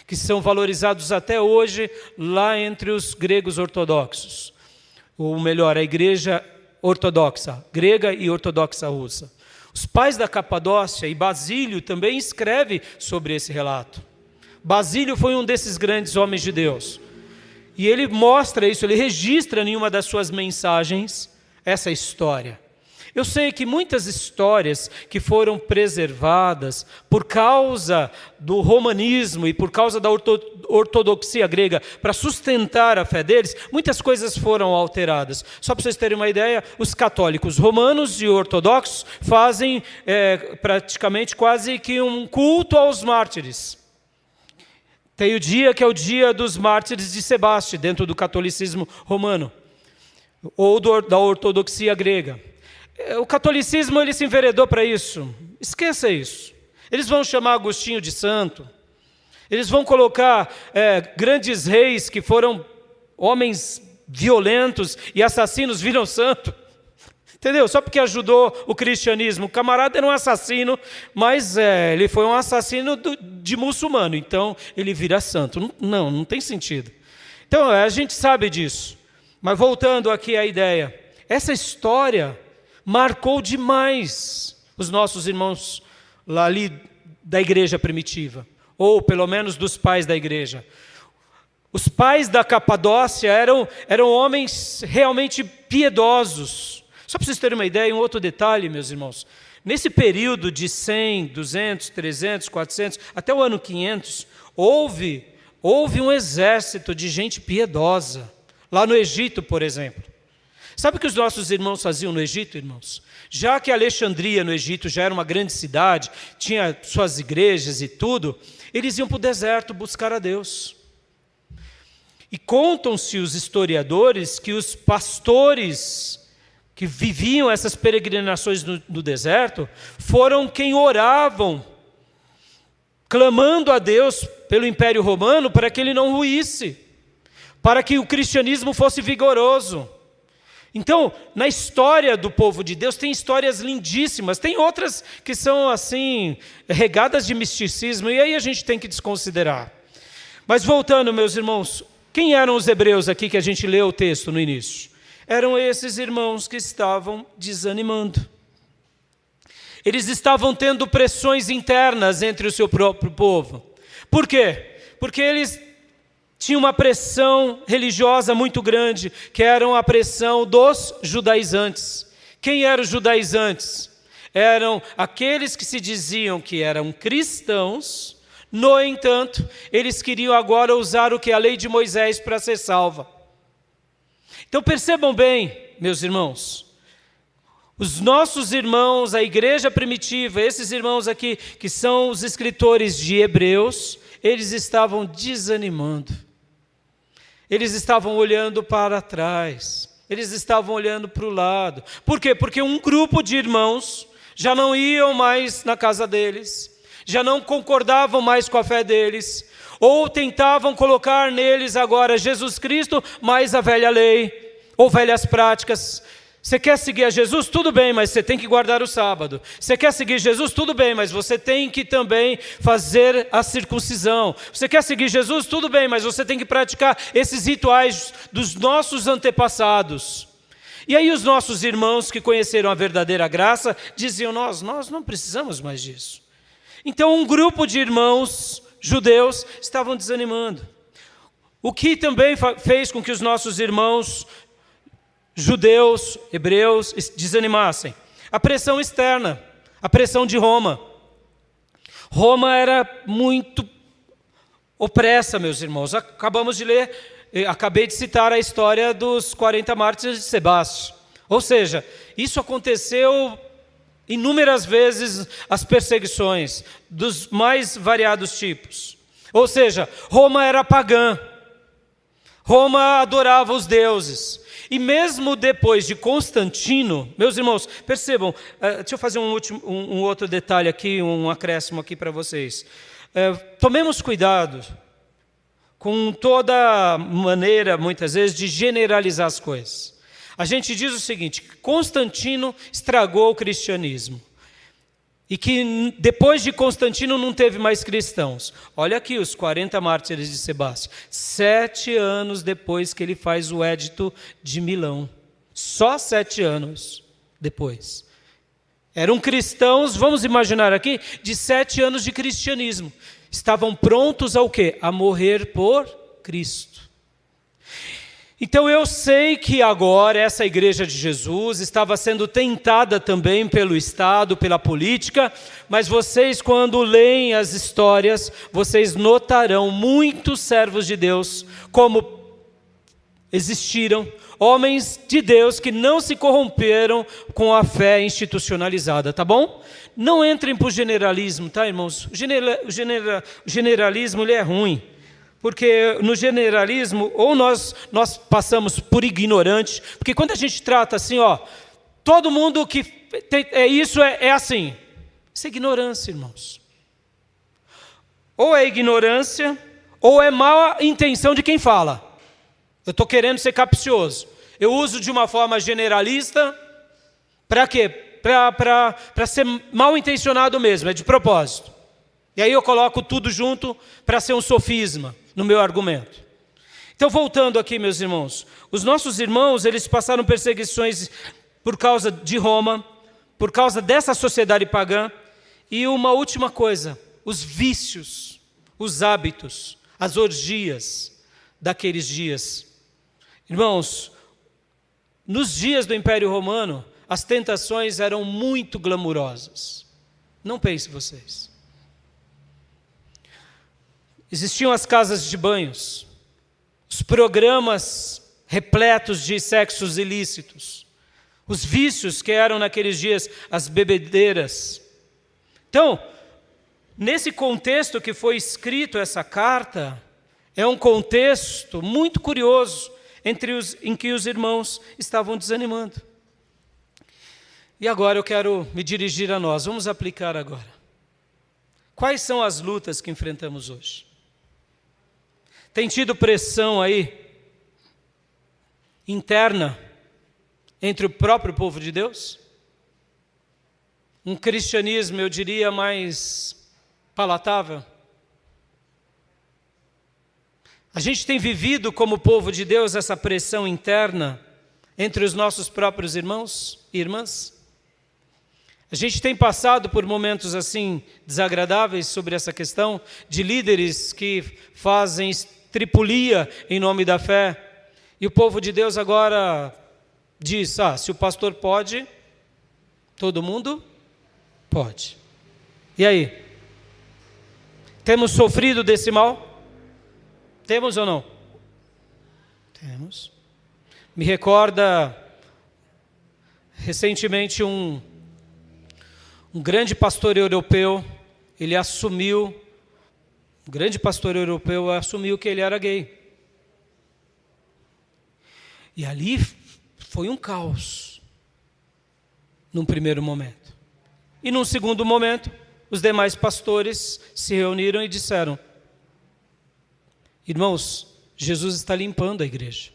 que são valorizados até hoje lá entre os gregos ortodoxos. Ou melhor, a igreja ortodoxa, grega e ortodoxa russa. Os pais da Capadócia, e Basílio também escreve sobre esse relato. Basílio foi um desses grandes homens de Deus. E ele mostra isso, ele registra em uma das suas mensagens essa história. Eu sei que muitas histórias que foram preservadas por causa do romanismo e por causa da ortodoxia grega, para sustentar a fé deles, muitas coisas foram alteradas. Só para vocês terem uma ideia, os católicos romanos e ortodoxos fazem praticamente quase que um culto aos mártires. Tem o dia que é o dia dos mártires de Sebaste, dentro do catolicismo romano, ou da ortodoxia grega. O catolicismo ele se enveredou para isso. Esqueça isso. Eles vão chamar Agostinho de santo. Eles vão colocar grandes reis que foram homens violentos e assassinos viram santo. Entendeu? Só porque ajudou o cristianismo. O camarada era um assassino, mas ele foi um assassino de muçulmano. Então ele vira santo. Não tem sentido. Então a gente sabe disso. Mas voltando aqui à ideia. Essa história marcou demais os nossos irmãos lá ali da igreja primitiva, ou pelo menos dos pais da igreja. Os pais da Capadócia eram homens realmente piedosos. Só para vocês terem uma ideia, um outro detalhe, meus irmãos. Nesse período de 100, 200, 300, 400, até o ano 500, houve um exército de gente piedosa, lá no Egito, por exemplo. Sabe o que os nossos irmãos faziam no Egito, irmãos? Já que Alexandria, no Egito, já era uma grande cidade, tinha suas igrejas e tudo, eles iam para o deserto buscar a Deus. E contam-se os historiadores que os pastores que viviam essas peregrinações no deserto foram quem oravam, clamando a Deus pelo Império Romano para que ele não ruísse, para que o cristianismo fosse vigoroso. Então, na história do povo de Deus, tem histórias lindíssimas, tem outras que são assim, regadas de misticismo, e aí a gente tem que desconsiderar. Mas voltando, meus irmãos, quem eram os hebreus aqui que a gente leu o texto no início? Eram esses irmãos que estavam desanimando. Eles estavam tendo pressões internas entre o seu próprio povo. Por quê? Porque eles tinha uma pressão religiosa muito grande, que era a pressão dos judaizantes. Quem eram os judaizantes? Eram aqueles que se diziam que eram cristãos, no entanto, eles queriam agora usar o que? A lei de Moisés para ser salva. Então percebam bem, meus irmãos, os nossos irmãos, a igreja primitiva, esses irmãos aqui, que são os escritores de Hebreus, eles estavam desanimando. Eles estavam olhando para trás, eles estavam olhando para o lado. Por quê? Porque um grupo de irmãos já não iam mais na casa deles, já não concordavam mais com a fé deles, ou tentavam colocar neles agora Jesus Cristo mais a velha lei, ou velhas práticas. Você quer seguir a Jesus? Tudo bem, mas você tem que guardar o sábado. Você quer seguir Jesus? Tudo bem, mas você tem que também fazer a circuncisão. Você quer seguir Jesus? Tudo bem, mas você tem que praticar esses rituais dos nossos antepassados. E aí os nossos irmãos que conheceram a verdadeira graça diziam, nós não precisamos mais disso. Então um grupo de irmãos judeus estavam desanimando. O que também fez com que os nossos irmãos judeus, hebreus, desanimassem? A pressão externa, a pressão de Roma. Roma era muito opressa, meus irmãos. Acabamos de ler, acabei de citar a história dos 40 mártires de Sebaste. Ou seja, isso aconteceu inúmeras vezes, as perseguições dos mais variados tipos. Ou seja, Roma era pagã. Roma adorava os deuses. E mesmo depois de Constantino, meus irmãos, percebam, deixa eu fazer um outro detalhe aqui, um acréscimo aqui para vocês. Tomemos cuidado com toda maneira, muitas vezes, de generalizar as coisas. A gente diz o seguinte, Constantino estragou o cristianismo. e que depois de Constantino não teve mais cristãos. Olha aqui os 40 mártires de Sebastião. 7 anos depois que ele faz o Edito de Milão. Só 7 anos depois. Eram cristãos, vamos imaginar aqui, de 7 anos de cristianismo. Estavam prontos ao quê? A morrer por Cristo. Então eu sei que agora essa igreja de Jesus estava sendo tentada também pelo Estado, pela política, mas vocês, quando leem as histórias, vocês notarão muitos servos de Deus, como existiram, homens de Deus que não se corromperam com a fé institucionalizada, tá bom? Não entrem para o generalismo, tá, irmãos? O generalismo ele é ruim. Porque no generalismo, ou nós passamos por ignorante, porque quando a gente trata assim, todo mundo que é assim. Isso é ignorância, irmãos. Ou é ignorância, ou é má intenção de quem fala. Eu estou querendo ser capcioso. Eu uso de uma forma generalista, para quê? Para ser mal intencionado mesmo, é de propósito. E aí eu coloco tudo junto para ser um sofisma no meu argumento. Então, voltando aqui, meus irmãos, os nossos irmãos, eles passaram perseguições por causa de Roma, por causa dessa sociedade pagã, e uma última coisa, os vícios, os hábitos, as orgias daqueles dias. Irmãos, nos dias do Império Romano, as tentações eram muito glamurosas. Não pensem vocês. Existiam as casas de banhos, os programas repletos de sexos ilícitos, os vícios que eram naqueles dias as bebedeiras. Então, nesse contexto que foi escrito essa carta, é um contexto muito curioso em que os irmãos estavam desanimando. E agora eu quero me dirigir a nós, vamos aplicar agora. Quais são as lutas que enfrentamos hoje? Tem tido pressão aí, interna, entre o próprio povo de Deus? Um cristianismo, eu diria, mais palatável? A gente tem vivido como povo de Deus essa pressão interna entre os nossos próprios irmãos e irmãs? A gente tem passado por momentos assim desagradáveis sobre essa questão de líderes que fazem tripulia em nome da fé, e o povo de Deus agora diz, se o pastor pode, todo mundo pode. E aí? Temos sofrido desse mal? Temos ou não? Temos. Me recorda, recentemente, um grande pastor europeu, ele assumiu, um grande pastor europeu assumiu que ele era gay. E ali foi um caos, num primeiro momento. E num segundo momento, os demais pastores se reuniram e disseram, irmãos, Jesus está limpando a igreja.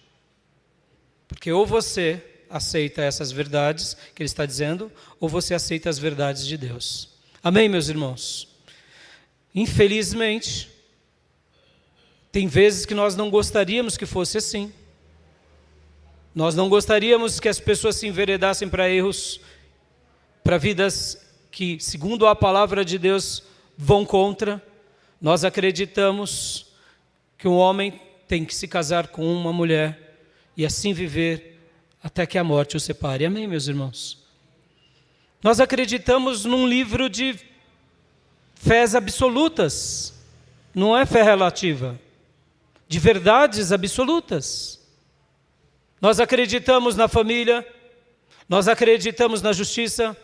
Porque ou você aceita essas verdades que ele está dizendo, ou você aceita as verdades de Deus. Amém, meus irmãos? Infelizmente, tem vezes que nós não gostaríamos que fosse assim. Nós não gostaríamos que as pessoas se enveredassem para erros, para vidas que, segundo a palavra de Deus, vão contra. Nós acreditamos que um homem tem que se casar com uma mulher e assim viver até que a morte o separe. Amém, meus irmãos? Nós acreditamos num livro de fés absolutas, não é fé relativa, de verdades absolutas. Nós acreditamos na família, nós acreditamos na justiça,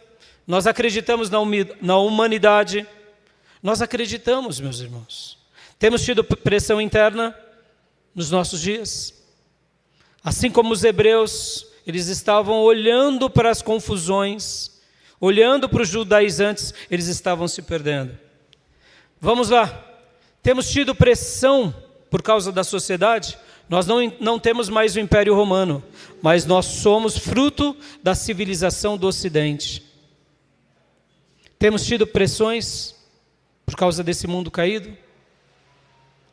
nós acreditamos na humanidade, nós acreditamos, meus irmãos. Temos tido pressão interna nos nossos dias. Assim como os hebreus, eles estavam olhando para as confusões, olhando para os judaizantes, eles estavam se perdendo. Vamos lá. Temos tido pressão por causa da sociedade. Nós não temos mais o Império Romano, mas nós somos fruto da civilização do Ocidente. Temos tido pressões por causa desse mundo caído,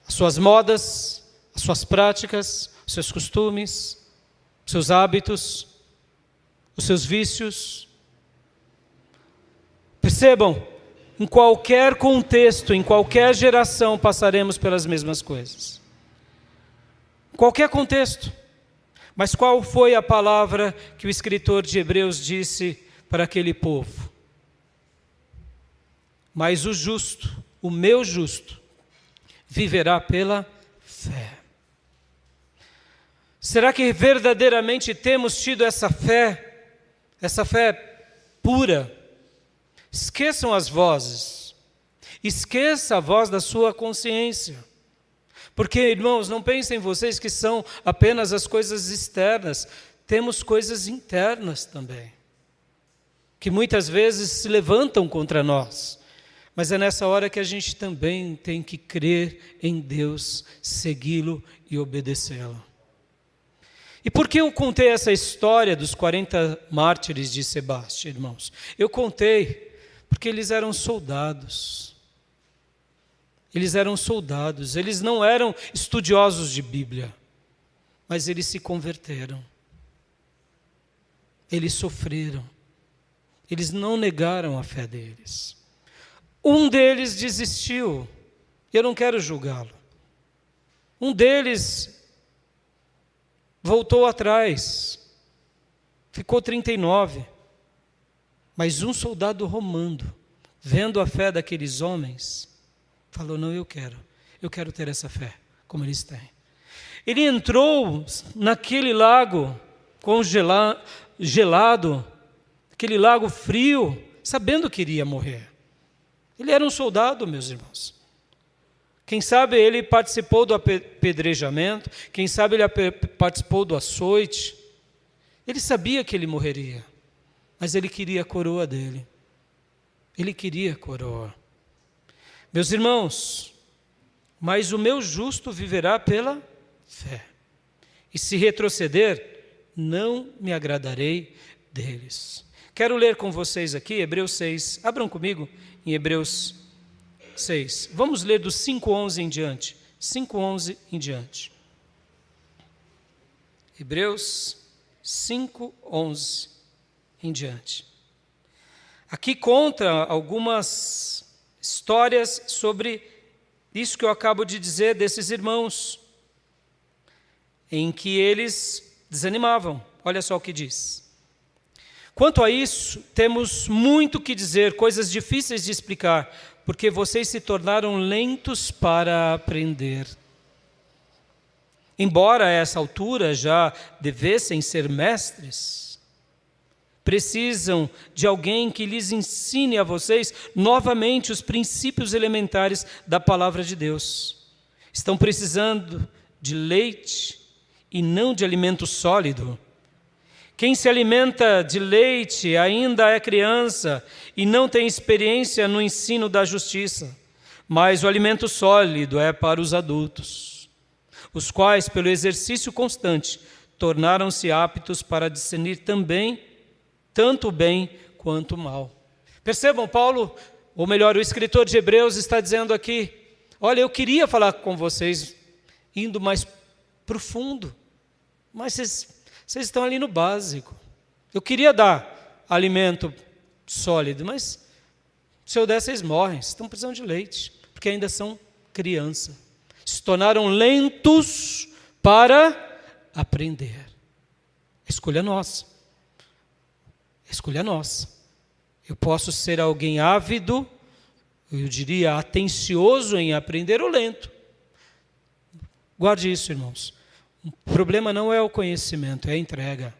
as suas modas, as suas práticas, os seus costumes, os seus hábitos, os seus vícios. Percebam, em qualquer contexto, em qualquer geração, passaremos pelas mesmas coisas. Qualquer contexto. Mas qual foi a palavra que o escritor de Hebreus disse para aquele povo? Mas o justo, o meu justo, viverá pela fé. Será que verdadeiramente temos tido essa fé pura? Esqueçam as vozes, esqueça a voz da sua consciência. Porque, irmãos, não pensem vocês que são apenas as coisas externas, temos coisas internas também, que muitas vezes se levantam contra nós. Mas é nessa hora que a gente também tem que crer em Deus, segui-lo e obedecê-lo. E por que eu contei essa história dos 40 mártires de Sebaste, irmãos? Eu contei porque eles eram soldados. Eles eram soldados, eles não eram estudiosos de Bíblia, mas eles se converteram. Eles sofreram. Eles não negaram a fé deles. Um deles desistiu. Eu não quero julgá-lo. Um deles voltou atrás. Ficou 39. Mas um soldado romano, vendo a fé daqueles homens, falou, não, eu quero ter essa fé, como eles têm. Ele entrou naquele lago gelado, aquele lago frio, sabendo que iria morrer. Ele era um soldado, meus irmãos. Quem sabe ele participou do apedrejamento, quem sabe ele participou do açoite. Ele sabia que ele morreria, mas ele queria a coroa dele. Ele queria a coroa. Meus irmãos, mas o meu justo viverá pela fé. E se retroceder, não me agradarei deles. Quero ler com vocês aqui Hebreus 6. Abram comigo em Hebreus 6. Vamos ler do 5:11 em diante. 5:11 em diante. Hebreus 5:11 em diante. Aqui conta algumas histórias sobre isso que eu acabo de dizer desses irmãos, em que eles desanimavam. Olha só o que diz. Quanto a isso, temos muito que dizer, coisas difíceis de explicar, porque vocês se tornaram lentos para aprender. Embora a essa altura já devessem ser mestres, precisam de alguém que lhes ensine a vocês novamente os princípios elementares da palavra de Deus. Estão precisando de leite e não de alimento sólido. Quem se alimenta de leite ainda é criança e não tem experiência no ensino da justiça, mas o alimento sólido é para os adultos, os quais, pelo exercício constante, tornaram-se aptos para discernir também tanto o bem quanto o mal. Percebam, Paulo, ou melhor, o escritor de Hebreus está dizendo aqui, olha, eu queria falar com vocês indo mais profundo, mas vocês estão ali no básico. Eu queria dar alimento sólido, mas se eu der, vocês morrem. Vocês estão precisando de leite, porque ainda são criança. Se tornaram lentos para aprender. Escolha nossa. Escolha nossa. Eu posso ser alguém ávido, eu diria atencioso em aprender ou lento. Guarde isso, irmãos. O problema não é o conhecimento, é a entrega.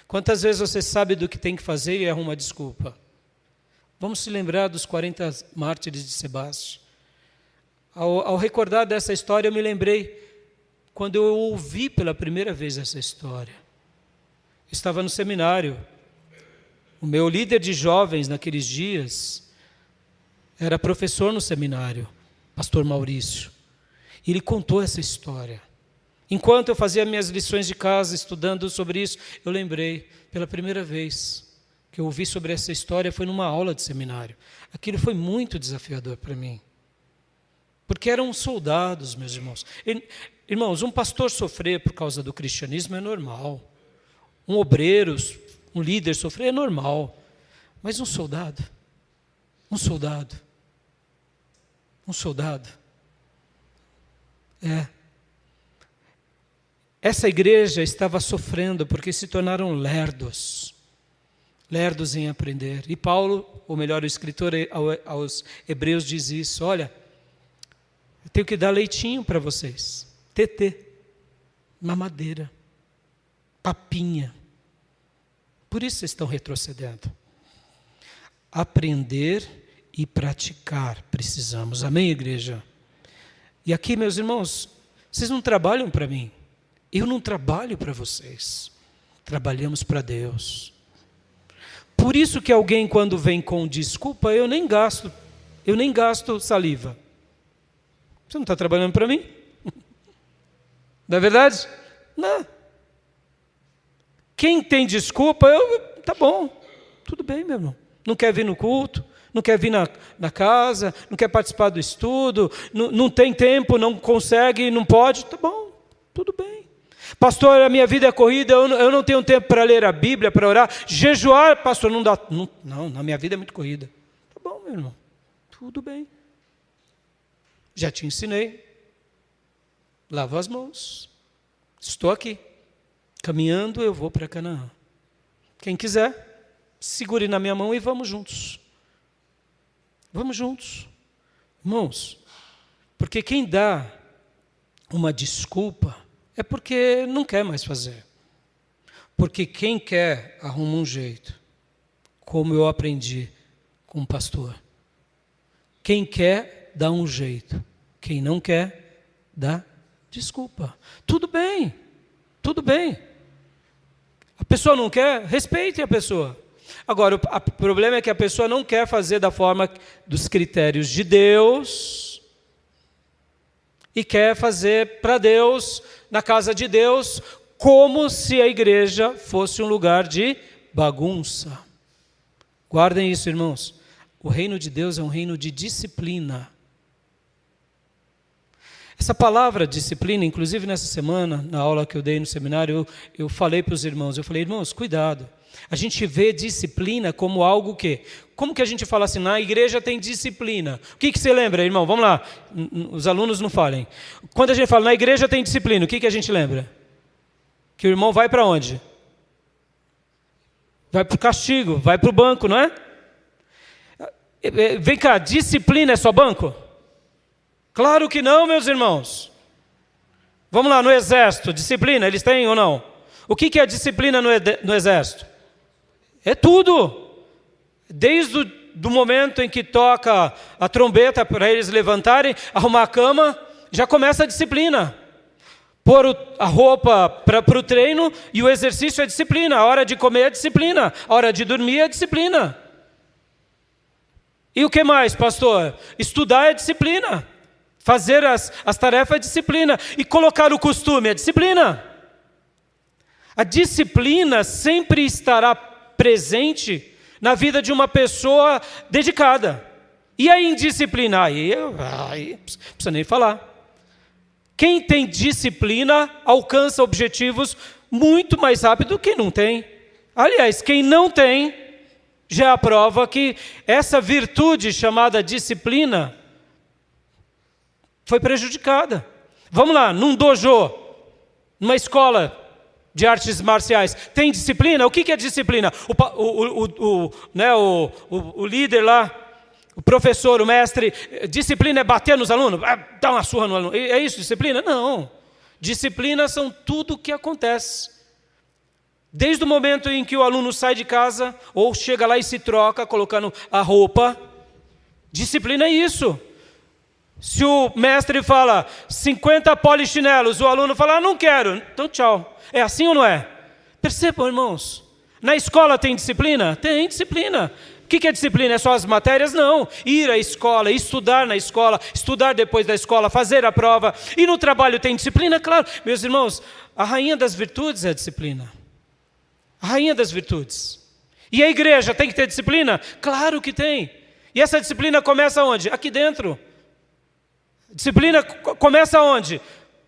Quantas vezes você sabe do que tem que fazer e arruma desculpa? Vamos se lembrar dos 40 mártires de Sebaste. Ao recordar dessa história, eu me lembrei quando eu ouvi pela primeira vez essa história. Eu estava no seminário. O meu líder de jovens naqueles dias era professor no seminário, pastor Maurício. E ele contou essa história. Enquanto eu fazia minhas lições de casa, estudando sobre isso, eu lembrei, pela primeira vez, que eu ouvi sobre essa história foi numa aula de seminário. Aquilo foi muito desafiador para mim. Porque eram soldados, meus irmãos. Irmãos, um pastor sofrer por causa do cristianismo é normal. Um obreiro, um líder sofrer é normal. Mas um soldado, essa igreja estava sofrendo porque se tornaram lerdos em aprender. E Paulo, ou melhor, o escritor aos Hebreus diz isso: olha, eu tenho que dar leitinho para vocês, TT, mamadeira, papinha. Por isso vocês estão retrocedendo. Aprender e praticar precisamos. Amém, igreja? E aqui, meus irmãos, vocês não trabalham para mim. Eu não trabalho para vocês. Trabalhamos para Deus. Por isso que alguém, quando vem com desculpa, eu nem gasto saliva. Você não está trabalhando para mim? Não é verdade? Não. Quem tem desculpa, tá bom, tudo bem, meu irmão. Não quer vir no culto, não quer vir na casa, não quer participar do estudo, não tem tempo, não consegue, não pode, tá bom, tudo bem. Pastor, a minha vida é corrida, eu não tenho tempo para ler a Bíblia, para orar. Jejuar, pastor, não dá. Não, na minha vida é muito corrida. Tá bom, meu irmão, tudo bem. Já te ensinei. Lava as mãos. Estou aqui. Caminhando, eu vou para Canaã. Quem quiser, segure na minha mão e vamos juntos. Vamos juntos. Irmãos, porque quem dá uma desculpa é porque não quer mais fazer. Porque quem quer, arruma um jeito. Como eu aprendi com o pastor. Quem quer, dá um jeito. Quem não quer, dá desculpa. Tudo bem. Tudo bem. A pessoa não quer, respeite a pessoa. Agora, o problema é que a pessoa não quer fazer da forma dos critérios de Deus e quer fazer para Deus, na casa de Deus, como se a igreja fosse um lugar de bagunça. Guardem isso, irmãos. O reino de Deus é um reino de disciplina. Essa palavra disciplina, inclusive nessa semana, na aula que eu dei no seminário, eu falei para os irmãos, irmãos, cuidado. A gente vê disciplina como algo que... Como que a gente fala assim, na igreja tem disciplina? O que você lembra, irmão? Vamos lá, os alunos não falem. Quando a gente fala, na igreja tem disciplina, o que a gente lembra? Que o irmão vai para onde? Vai para o castigo, vai para o banco, não é? Vem cá, disciplina é só banco? Claro que não, meus irmãos. Vamos lá, no exército, disciplina, eles têm ou não? O que é disciplina no exército? É tudo. Desde o momento em que toca a trombeta para eles levantarem, arrumar a cama, já começa a disciplina. Pôr a roupa para o treino e o exercício é disciplina. A hora de comer é disciplina. A hora de dormir é disciplina. E o que mais, pastor? Estudar é disciplina. Fazer as tarefas é disciplina. E colocar o costume é disciplina. A disciplina sempre estará presente na vida de uma pessoa dedicada. E a indisciplina? Aí não precisa nem falar. Quem tem disciplina alcança objetivos muito mais rápido do que não tem. Aliás, quem não tem, já é a prova que essa virtude chamada disciplina foi prejudicada. Vamos lá, num dojo, numa escola de artes marciais, tem disciplina? O que é disciplina? O líder lá, o professor, o mestre, disciplina é bater nos alunos? Dar uma surra no aluno? É isso, disciplina? Não. Disciplina são tudo o que acontece. Desde o momento em que o aluno sai de casa, ou chega lá e se troca, colocando a roupa, disciplina é isso. Se o mestre fala 50 polichinelos, o aluno fala, não quero, então tchau. É assim ou não é? Percebam, irmãos. Na escola tem disciplina? Tem disciplina. O que é disciplina? É só as matérias? Não. Ir à escola, estudar na escola, estudar depois da escola, fazer a prova. E no trabalho tem disciplina? Claro. Meus irmãos, a rainha das virtudes é a disciplina. A rainha das virtudes. E a igreja tem que ter disciplina? Claro que tem. E essa disciplina começa onde? Aqui dentro. Disciplina começa onde?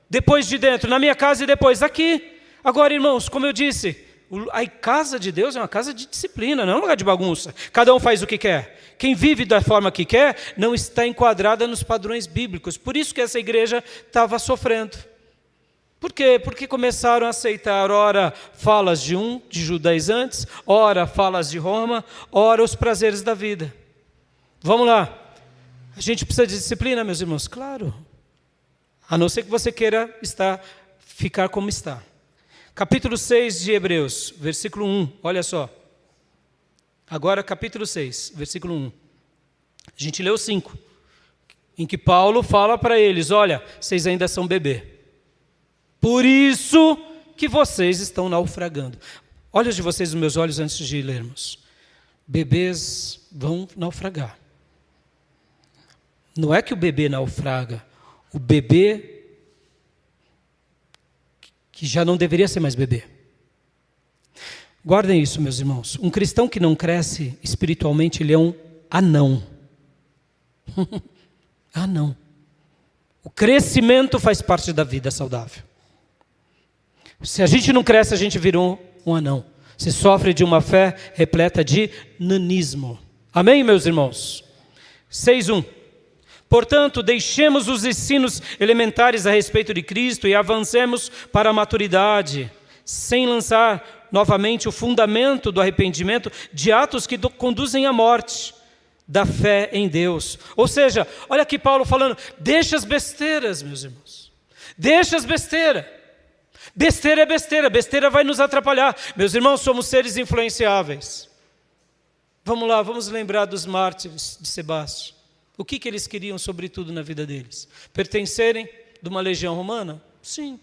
Depois de dentro, na minha casa e depois aqui. Agora, irmãos, como eu disse, a casa de Deus é uma casa de disciplina, não é um lugar de bagunça. Cada um faz o que quer. Quem vive da forma que quer não está enquadrada nos padrões bíblicos. Por isso que essa igreja estava sofrendo. Por quê? Porque começaram a aceitar, ora, falas de judaizantes, ora, falas de Roma, ora, os prazeres da vida. Vamos lá. A gente precisa de disciplina, meus irmãos? Claro. A não ser que você queira ficar como está. Capítulo 6 de Hebreus, versículo 1, olha só. Agora, capítulo 6, versículo 1. A gente leu 5, em que Paulo fala para eles, olha, vocês ainda são bebê. Por isso que vocês estão naufragando. Olhos de vocês nos meus olhos antes de lermos. Bebês vão naufragar. Não é que o bebê naufraga. O bebê que já não deveria ser mais bebê. Guardem isso, meus irmãos. Um cristão que não cresce espiritualmente, ele é um anão. Anão. O crescimento faz parte da vida saudável. Se a gente não cresce, a gente virou um anão. Se sofre de uma fé repleta de nanismo. Amém, meus irmãos? 6:1. Portanto, deixemos os ensinos elementares a respeito de Cristo e avancemos para a maturidade, sem lançar novamente o fundamento do arrependimento de atos que conduzem à morte, da fé em Deus. Ou seja, olha aqui Paulo falando, deixa as besteiras, meus irmãos. Deixa as besteiras. Besteira é besteira, besteira vai nos atrapalhar. Meus irmãos, somos seres influenciáveis. Vamos lá, vamos lembrar dos mártires de Sebastião. O que eles queriam, sobretudo, na vida deles? Pertencerem de uma legião romana? Sim.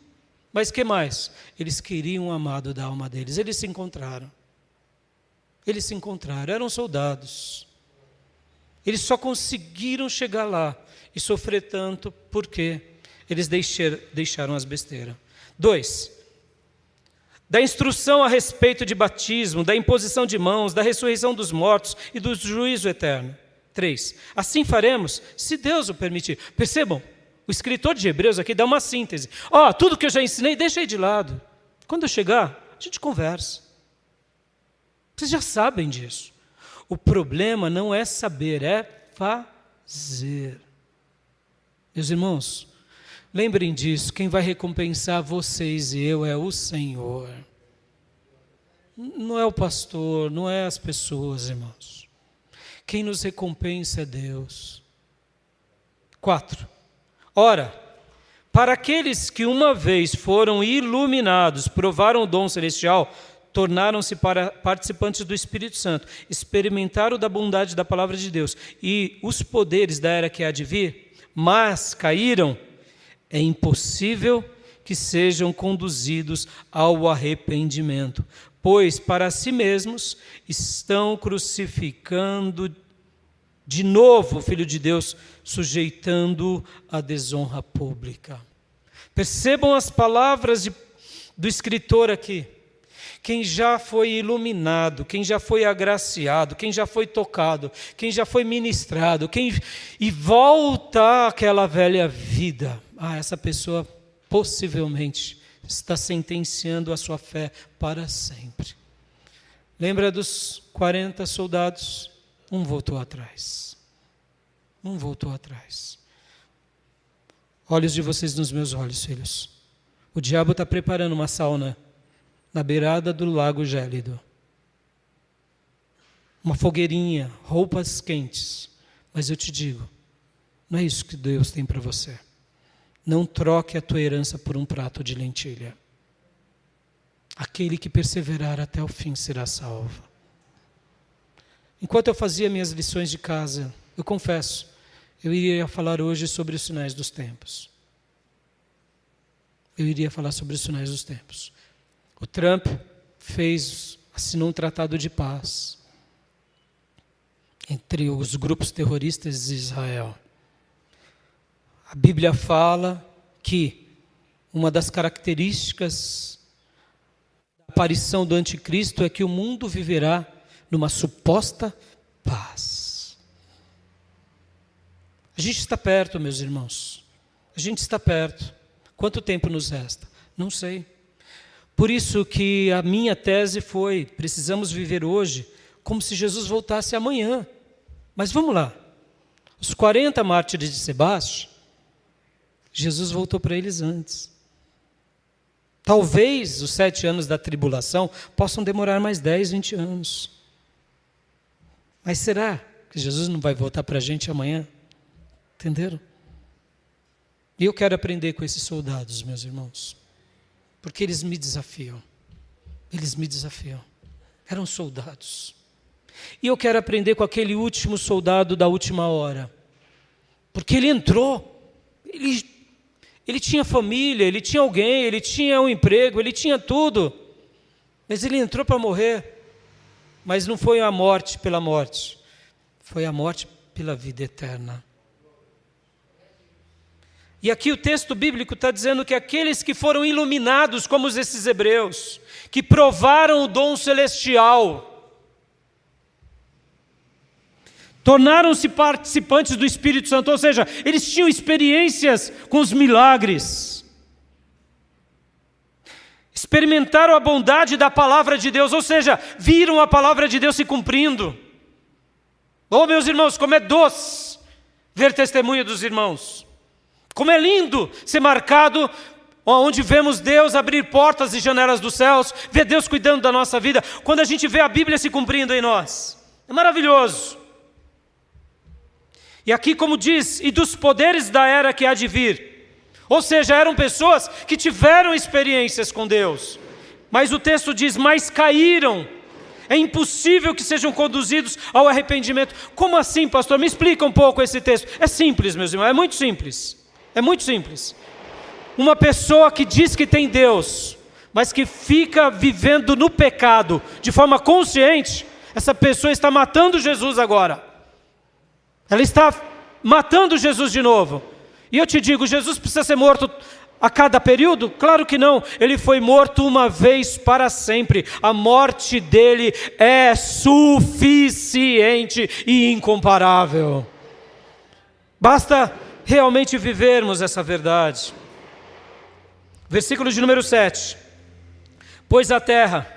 Mas que mais? Eles queriam o amado da alma deles. Eles se encontraram. Eles se encontraram, eram soldados. Eles só conseguiram chegar lá e sofrer tanto porque eles deixaram as besteiras. 2. Da instrução a respeito de batismo, da imposição de mãos, da ressurreição dos mortos e do juízo eterno. 3. Assim faremos, se Deus o permitir. Percebam, o escritor de Hebreus aqui dá uma síntese. Tudo que eu já ensinei, deixa aí de lado. Quando eu chegar, a gente conversa. Vocês já sabem disso. O problema não é saber, é fazer. Meus irmãos, lembrem disso, quem vai recompensar vocês e eu é o Senhor. Não é o pastor, não é as pessoas, irmãos. Quem nos recompensa é Deus. 4. Ora, para aqueles que uma vez foram iluminados, provaram o dom celestial, tornaram-se participantes do Espírito Santo, experimentaram da bondade da palavra de Deus e os poderes da era que há de vir, mas caíram, é impossível que sejam conduzidos ao arrependimento, pois para si mesmos estão crucificando de novo o Filho de Deus, sujeitando a desonra pública. Percebam as palavras do escritor aqui. Quem já foi iluminado, quem já foi agraciado, quem já foi tocado, quem já foi ministrado, e volta àquela velha vida, essa pessoa possivelmente está sentenciando a sua fé para sempre. Lembra dos 40 soldados? Um voltou atrás. Um voltou atrás. Olhos de vocês nos meus olhos, filhos. O diabo está preparando uma sauna na beirada do lago gélido. Uma fogueirinha, roupas quentes. Mas eu te digo, não é isso que Deus tem para você. Não troque a tua herança por um prato de lentilha. Aquele que perseverar até o fim será salvo. Enquanto eu fazia minhas lições de casa, eu confesso, eu iria falar hoje sobre os sinais dos tempos. Eu iria falar sobre os sinais dos tempos. O Trump assinou um tratado de paz entre os grupos terroristas de Israel. A Bíblia fala que uma das características da aparição do anticristo é que o mundo viverá numa suposta paz. A gente está perto, meus irmãos. A gente está perto. Quanto tempo nos resta? Não sei. Por isso que a minha tese foi: precisamos viver hoje como se Jesus voltasse amanhã. Mas vamos lá. Os 40 mártires de Sebaste, Jesus voltou para eles antes. Talvez os 7 anos da tribulação possam demorar mais 10, 20 anos. Mas será que Jesus não vai voltar para a gente amanhã? Entenderam? E eu quero aprender com esses soldados, meus irmãos, porque eles me desafiam. Eles me desafiam. Eram soldados. E eu quero aprender com aquele último soldado da última hora, porque ele entrou, ele tinha família, ele tinha alguém, ele tinha um emprego, ele tinha tudo, mas ele entrou para morrer. Mas não foi a morte pela morte, foi a morte pela vida eterna. E aqui o texto bíblico está dizendo que aqueles que foram iluminados, como esses hebreus, que provaram o dom celestial, tornaram-se participantes do Espírito Santo, ou seja, eles tinham experiências com os milagres, experimentaram a bondade da palavra de Deus, ou seja, viram a palavra de Deus se cumprindo. Oh, meus irmãos, como é doce ver testemunho dos irmãos. Como é lindo ser marcado onde vemos Deus abrir portas e janelas dos céus, ver Deus cuidando da nossa vida, quando a gente vê a Bíblia se cumprindo em nós. É maravilhoso. E aqui, como diz, e dos poderes da era que há de vir. Ou seja, eram pessoas que tiveram experiências com Deus. Mas o texto diz, mas caíram. É impossível que sejam conduzidos ao arrependimento. Como assim, pastor? Me explica um pouco esse texto. É simples, meus irmãos, é muito simples. É muito simples. Uma pessoa que diz que tem Deus, mas que fica vivendo no pecado de forma consciente, essa pessoa está matando Jesus agora. Ela está matando Jesus de novo. E eu te digo, Jesus precisa ser morto a cada período? Claro que não. Ele foi morto uma vez para sempre. A morte dele é suficiente e incomparável. Basta realmente vivermos essa verdade. Versículo de número 7. Pois a terra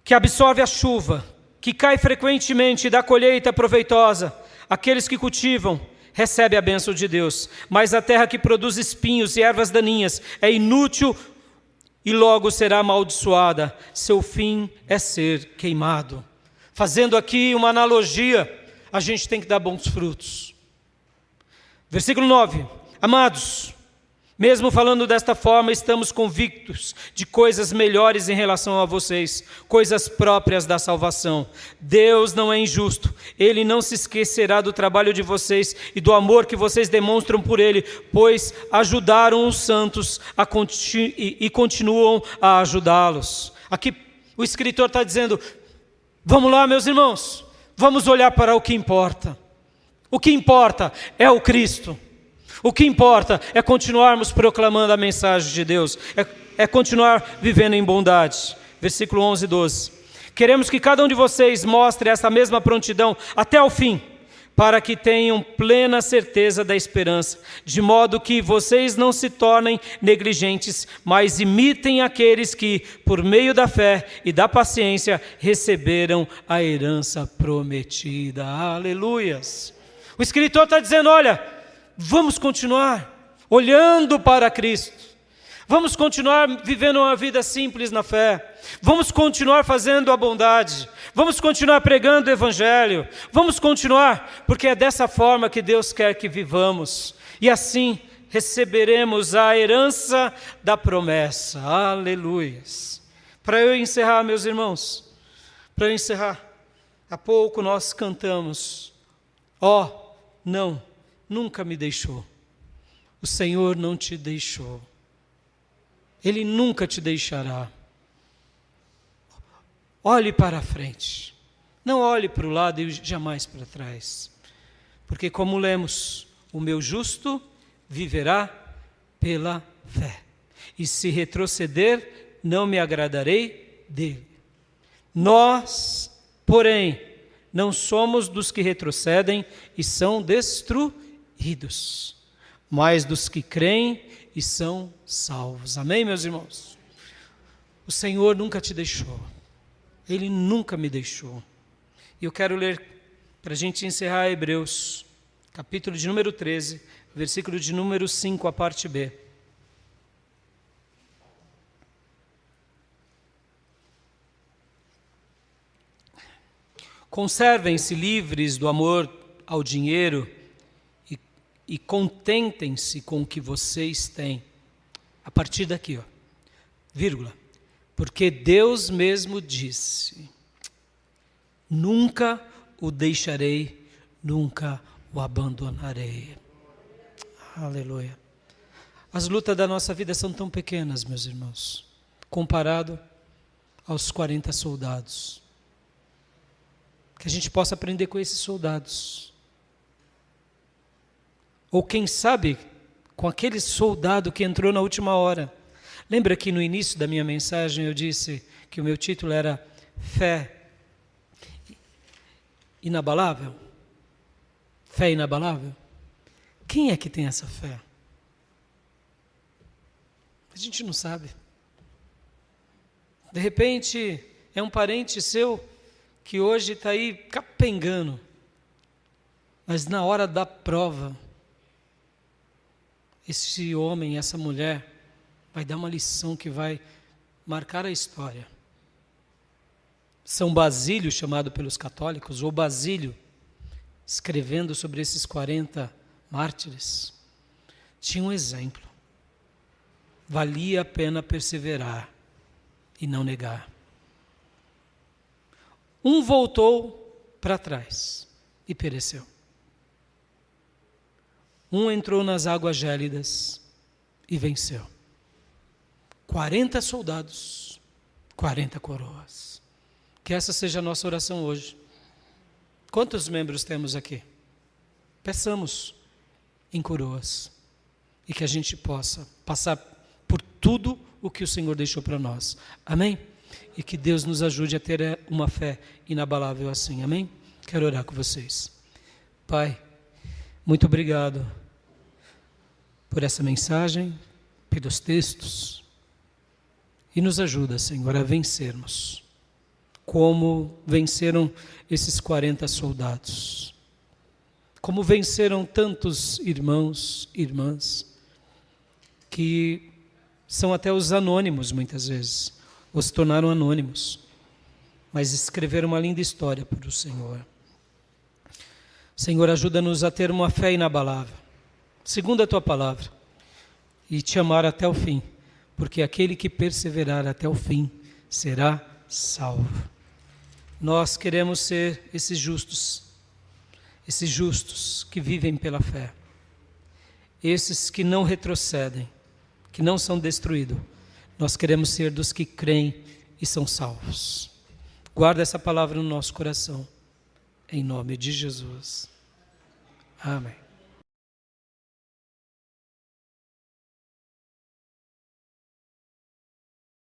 que absorve a chuva, que cai frequentemente e dá colheita proveitosa, aqueles que cultivam, recebem a bênção de Deus. Mas a terra que produz espinhos e ervas daninhas é inútil e logo será amaldiçoada. Seu fim é ser queimado. Fazendo aqui uma analogia, a gente tem que dar bons frutos. Versículo 9. Amados, mesmo falando desta forma, estamos convictos de coisas melhores em relação a vocês, coisas próprias da salvação. Deus não é injusto, Ele não se esquecerá do trabalho de vocês e do amor que vocês demonstram por Ele, pois ajudaram os santos e continuam a ajudá-los. Aqui o escritor está dizendo, vamos lá, meus irmãos, vamos olhar para o que importa. O que importa é o Cristo. O que importa é continuarmos proclamando a mensagem de Deus, é continuar vivendo em bondade. Versículo 11 e 12. Queremos que cada um de vocês mostre essa mesma prontidão até o fim, para que tenham plena certeza da esperança, de modo que vocês não se tornem negligentes, mas imitem aqueles que, por meio da fé e da paciência, receberam a herança prometida. Aleluias! O escritor está dizendo, olha, vamos continuar olhando para Cristo. Vamos continuar vivendo uma vida simples na fé. Vamos continuar fazendo a bondade. Vamos continuar pregando o Evangelho. Vamos continuar, porque é dessa forma que Deus quer que vivamos. E assim receberemos a herança da promessa. Aleluias. Para eu encerrar, meus irmãos, para eu encerrar, há pouco nós cantamos, não, nunca me deixou. O Senhor não te deixou. Ele nunca te deixará. Olhe para a frente. Não olhe para o lado e jamais para trás. Porque como lemos, o meu justo viverá pela fé. E se retroceder, não me agradarei dele. Nós, porém, não somos dos que retrocedem e são destruídos, mas dos que creem e são salvos. Amém, meus irmãos? O Senhor nunca te deixou. Ele nunca me deixou. E eu quero ler, para a gente encerrar, Hebreus, capítulo de número 13, versículo de número 5, a parte B. Conservem-se livres do amor ao dinheiro e contentem-se com o que vocês têm. A partir daqui, vírgula. Porque Deus mesmo disse: nunca o deixarei, nunca o abandonarei. Aleluia. As lutas da nossa vida são tão pequenas, meus irmãos, comparado aos 40 soldados. Que a gente possa aprender com esses soldados. Ou quem sabe, com aquele soldado que entrou na última hora. Lembra que no início da minha mensagem eu disse que o meu título era Fé Inabalável? Fé inabalável? Quem é que tem essa fé? A gente não sabe. De repente, é um parente seu que hoje está aí capengando, mas na hora da prova, esse homem, essa mulher, vai dar uma lição que vai marcar a história. São Basílio, chamado pelos católicos, ou Basílio, escrevendo sobre esses 40 mártires, tinha um exemplo. Valia a pena perseverar e não negar. Um voltou para trás e pereceu. Um entrou nas águas gélidas e venceu. 40 soldados, 40 coroas. Que essa seja a nossa oração hoje. Quantos membros temos aqui? Peçamos em coroas. E que a gente possa passar por tudo o que o Senhor deixou para nós. Amém? E que Deus nos ajude a ter uma fé inabalável assim. Amém? Quero orar com vocês. Pai, muito obrigado por essa mensagem, pelos textos. E nos ajuda, Senhor, a vencermos. Como venceram esses 40 soldados. Como venceram tantos irmãos, irmãs, que são até os anônimos muitas vezes. Ou se tornaram anônimos, mas escreveram uma linda história para o Senhor. Senhor, ajuda-nos a ter uma fé inabalável, segundo a Tua palavra, e Te amar até o fim, porque aquele que perseverar até o fim será salvo. Nós queremos ser esses justos que vivem pela fé, esses que não retrocedem, que não são destruídos. Nós queremos ser dos que creem e são salvos. Guarda essa palavra no nosso coração, em nome de Jesus. Amém.